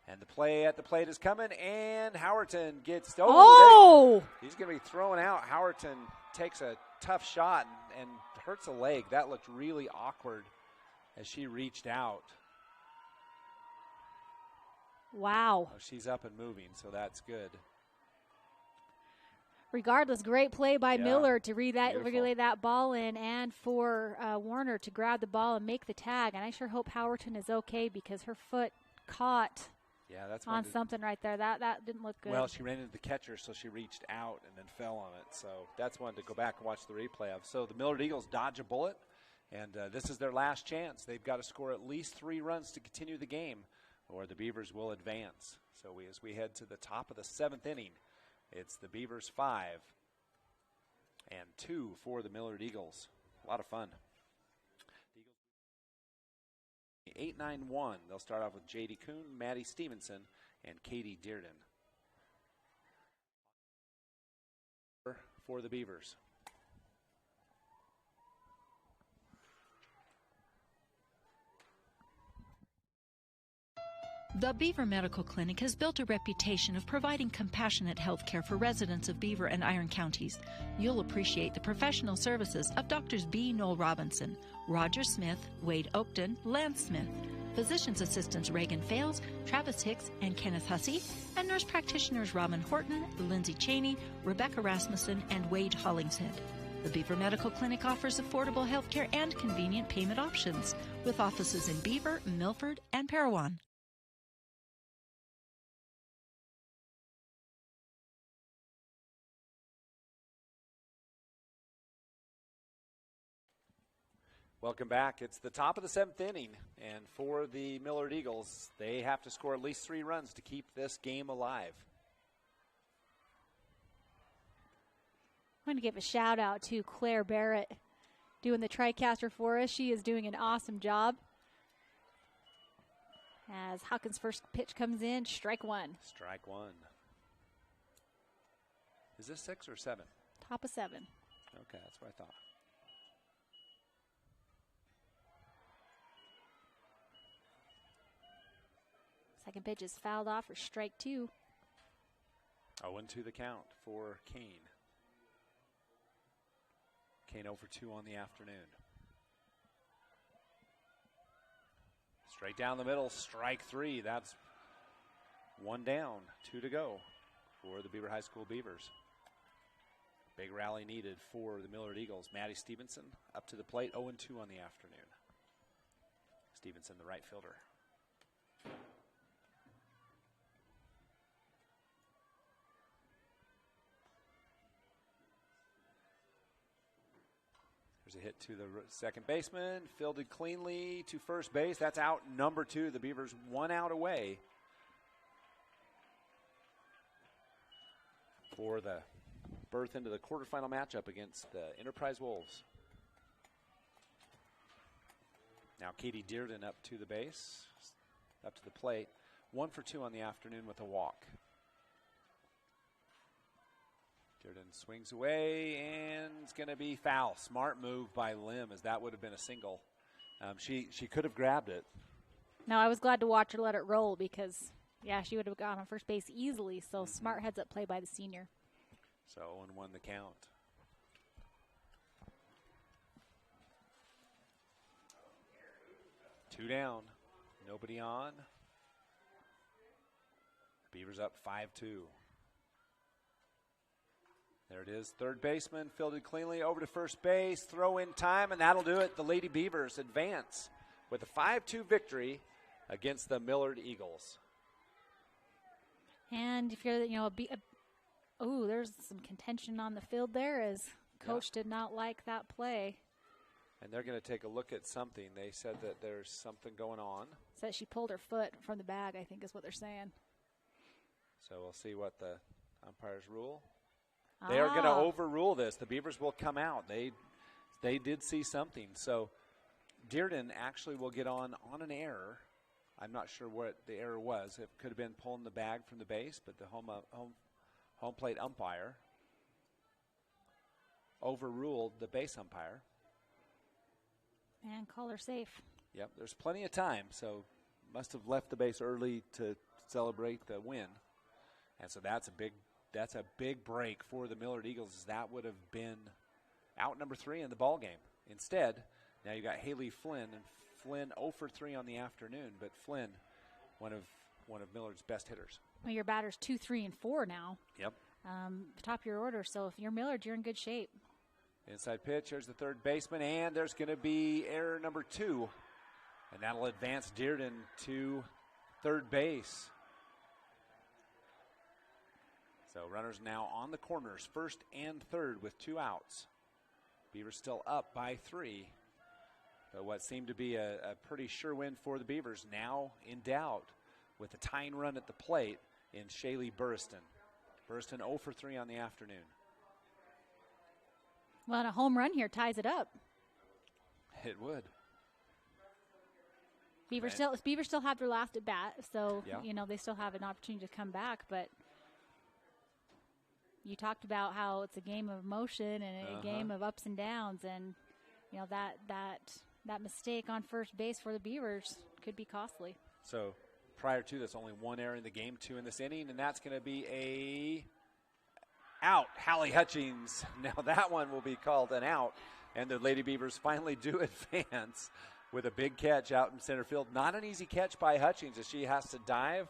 and the play at the plate is coming, and Howerton gets – he's going to be thrown out. Howerton takes a tough shot and hurts a leg. That looked really awkward as she reached out. Wow. Oh, she's up and moving, so that's good. Regardless, great play by Millard to relay that ball in, and for Warner to grab the ball and make the tag. And I sure hope Howerton is okay because her foot caught on something right there. That didn't look good. Well, she ran into the catcher, so she reached out and then fell on it. So that's one to go back and watch the replay of. So the Millard Eagles dodge a bullet, and this is their last chance. They've got to score at least 3 runs to continue the game, or the Beavers will advance. So as we head to the top of the 7th inning, it's the Beavers 5 and 2 for the Millard Eagles. A lot of fun. 8-9-1. They'll start off with J.D. Kuhn, Maddie Stevenson, and Katie Dearden. For the Beavers. The Beaver Medical Clinic has built a reputation of providing compassionate health care for residents of Beaver and Iron counties. You'll appreciate the professional services of Doctors B. Noel Robinson, Roger Smith, Wade Oakton, Lance Smith, physician's assistants Reagan Fales, Travis Hicks, and Kenneth Hussey, and nurse practitioners Robin Horton, Lindsay Cheney, Rebecca Rasmussen, and Wade Hollingshead. The Beaver Medical Clinic offers affordable health care and convenient payment options, with offices in Beaver, Milford, and Parowan. Welcome back. It's the top of the 7th inning, and for the Millard Eagles, they have to score at least 3 runs to keep this game alive. I'm going to give a shout out to Claire Barrett doing the TriCaster for us. She is doing an awesome job. As Hawkins' first pitch comes in, strike one. Strike one. Is this 6 or 7? Top of 7. Okay, that's what I thought. Second pitch is fouled off for strike 2. 0-2 the count for Kane. Kane 0 for 2 on the afternoon. Straight down the middle, strike 3. That's 1 down, 2 to go for the Beaver High School Beavers. Big rally needed for the Millard Eagles. Maddie Stevenson up to the plate, 0-2 on the afternoon. Stevenson, the right fielder. There's a hit to the second baseman, fielded cleanly to first base. That's out number 2. The Beavers 1 out away for the berth into the quarterfinal matchup against the Enterprise Wolves. Now Katie Dearden up to the base, up to the plate. 1 for 2 on the afternoon with a walk. Dearden swings away, and it's going to be foul. Smart move by Lim, as that would have been a single. She could have grabbed it. No, I was glad to watch her let it roll because, yeah, she would have gone on first base easily. So smart heads up play by the senior. So 0-1 the count. Two down, nobody on. Beavers up 5-2. There it is, third baseman fielded cleanly over to first base, throw in time, and that'll do it. The Lady Beavers advance with a 5-2 victory against the Millard Eagles. And if you're, there's some contention on the field there as coach did not like that play. And they're going to take a look at something. They said that there's something going on. Said she pulled her foot from the bag, I think is what they're saying. So we'll see what the umpires rule. They are going to overrule this. The Beavers will come out. They did see something. So Dearden actually will get on an error. I'm not sure what the error was. It could have been pulling the bag from the base, but the home plate umpire overruled the base umpire. And call her safe. Yep, there's plenty of time, so must have left the base early to celebrate the win. And so that's a big break for the Millard Eagles, as that would have been out number 3 in the ball game. Instead, now you got Haley Flynn, and Flynn 0 for 3 on the afternoon, but Flynn, one of Millard's best hitters. Well, your batter's 2, 3, and 4 now. Yep. Top of your order. So if you're Millard, you're in good shape. Inside pitch, there's the third baseman, and there's going to be error number 2, and that'll advance Dearden to third base. So runners now on the corners, first and third with 2 outs. Beavers still up by 3. But what seemed to be a pretty sure win for the Beavers now in doubt with a tying run at the plate in Shaylee Burriston. Burriston 0 for 3 on the afternoon. Well, and a home run here ties it up. It would. Beavers still have their last at bat, so they still have an opportunity to come back, but you talked about how it's a game of motion and a game of ups and downs, and that mistake on first base for the Beavers could be costly. So prior to this, only 1 error in the game, 2 in this inning, and that's going to be a out. Hallie Hutchings. Now that one will be called an out, and the Lady Beavers finally do advance with a big catch out in center field. Not an easy catch by Hutchings, as she has to dive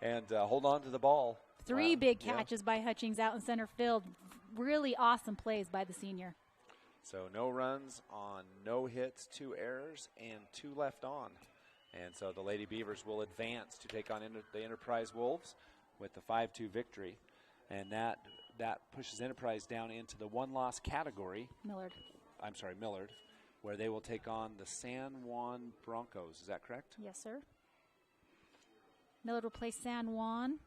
and hold on to the ball. 3 big catches by Hutchings out in center field. Really awesome plays by the senior. So no runs on no hits, 2 errors, and 2 left on. And so the Lady Beavers will advance to take on the Enterprise Wolves with the 5-2 victory. And that pushes Enterprise down into the 1-loss category. Millard, where they will take on the San Juan Broncos. Is that correct? Yes, sir. Millard will play San Juan.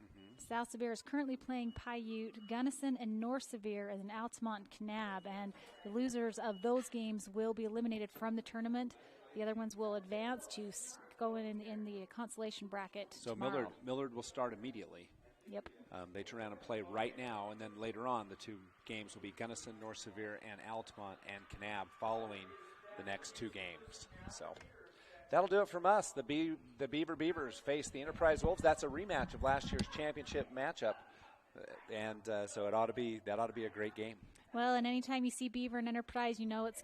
South Sevier is currently playing Paiute. Gunnison and North Sevier and Altamont Knab. And the losers of those games will be eliminated from the tournament. The other ones will advance to going in the consolation bracket So tomorrow. Millard will start immediately. Yep. They turn around and play right now, and then later on the two games will be Gunnison, North Severe, and Altamont and Kanab following the next two games. So that'll do it from us. The Beaver Beavers face the Enterprise Wolves. That's a rematch of last year's championship matchup, and so that ought to be a great game. Well, and anytime you see Beaver and Enterprise, you know it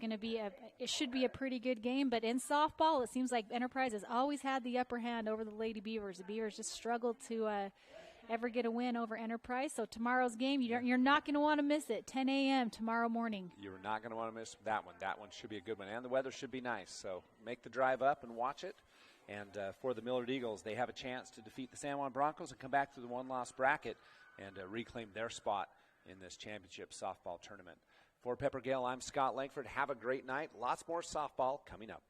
should be a pretty good game. But in softball, it seems like Enterprise has always had the upper hand over the Lady Beavers. The Beavers just struggled to ever get a win over Enterprise. So tomorrow's game, you're not going to want to miss it. 10 a.m. tomorrow morning. You're not going to want to miss that one. That one should be a good one, and the weather should be nice. So make the drive up and watch it. And for the Millard Eagles, they have a chance to defeat the San Juan Broncos and come back to the one-loss bracket and reclaim their spot in this championship softball tournament. For Pepper Gale, I'm Scott Langford. Have a great night. Lots more softball coming up.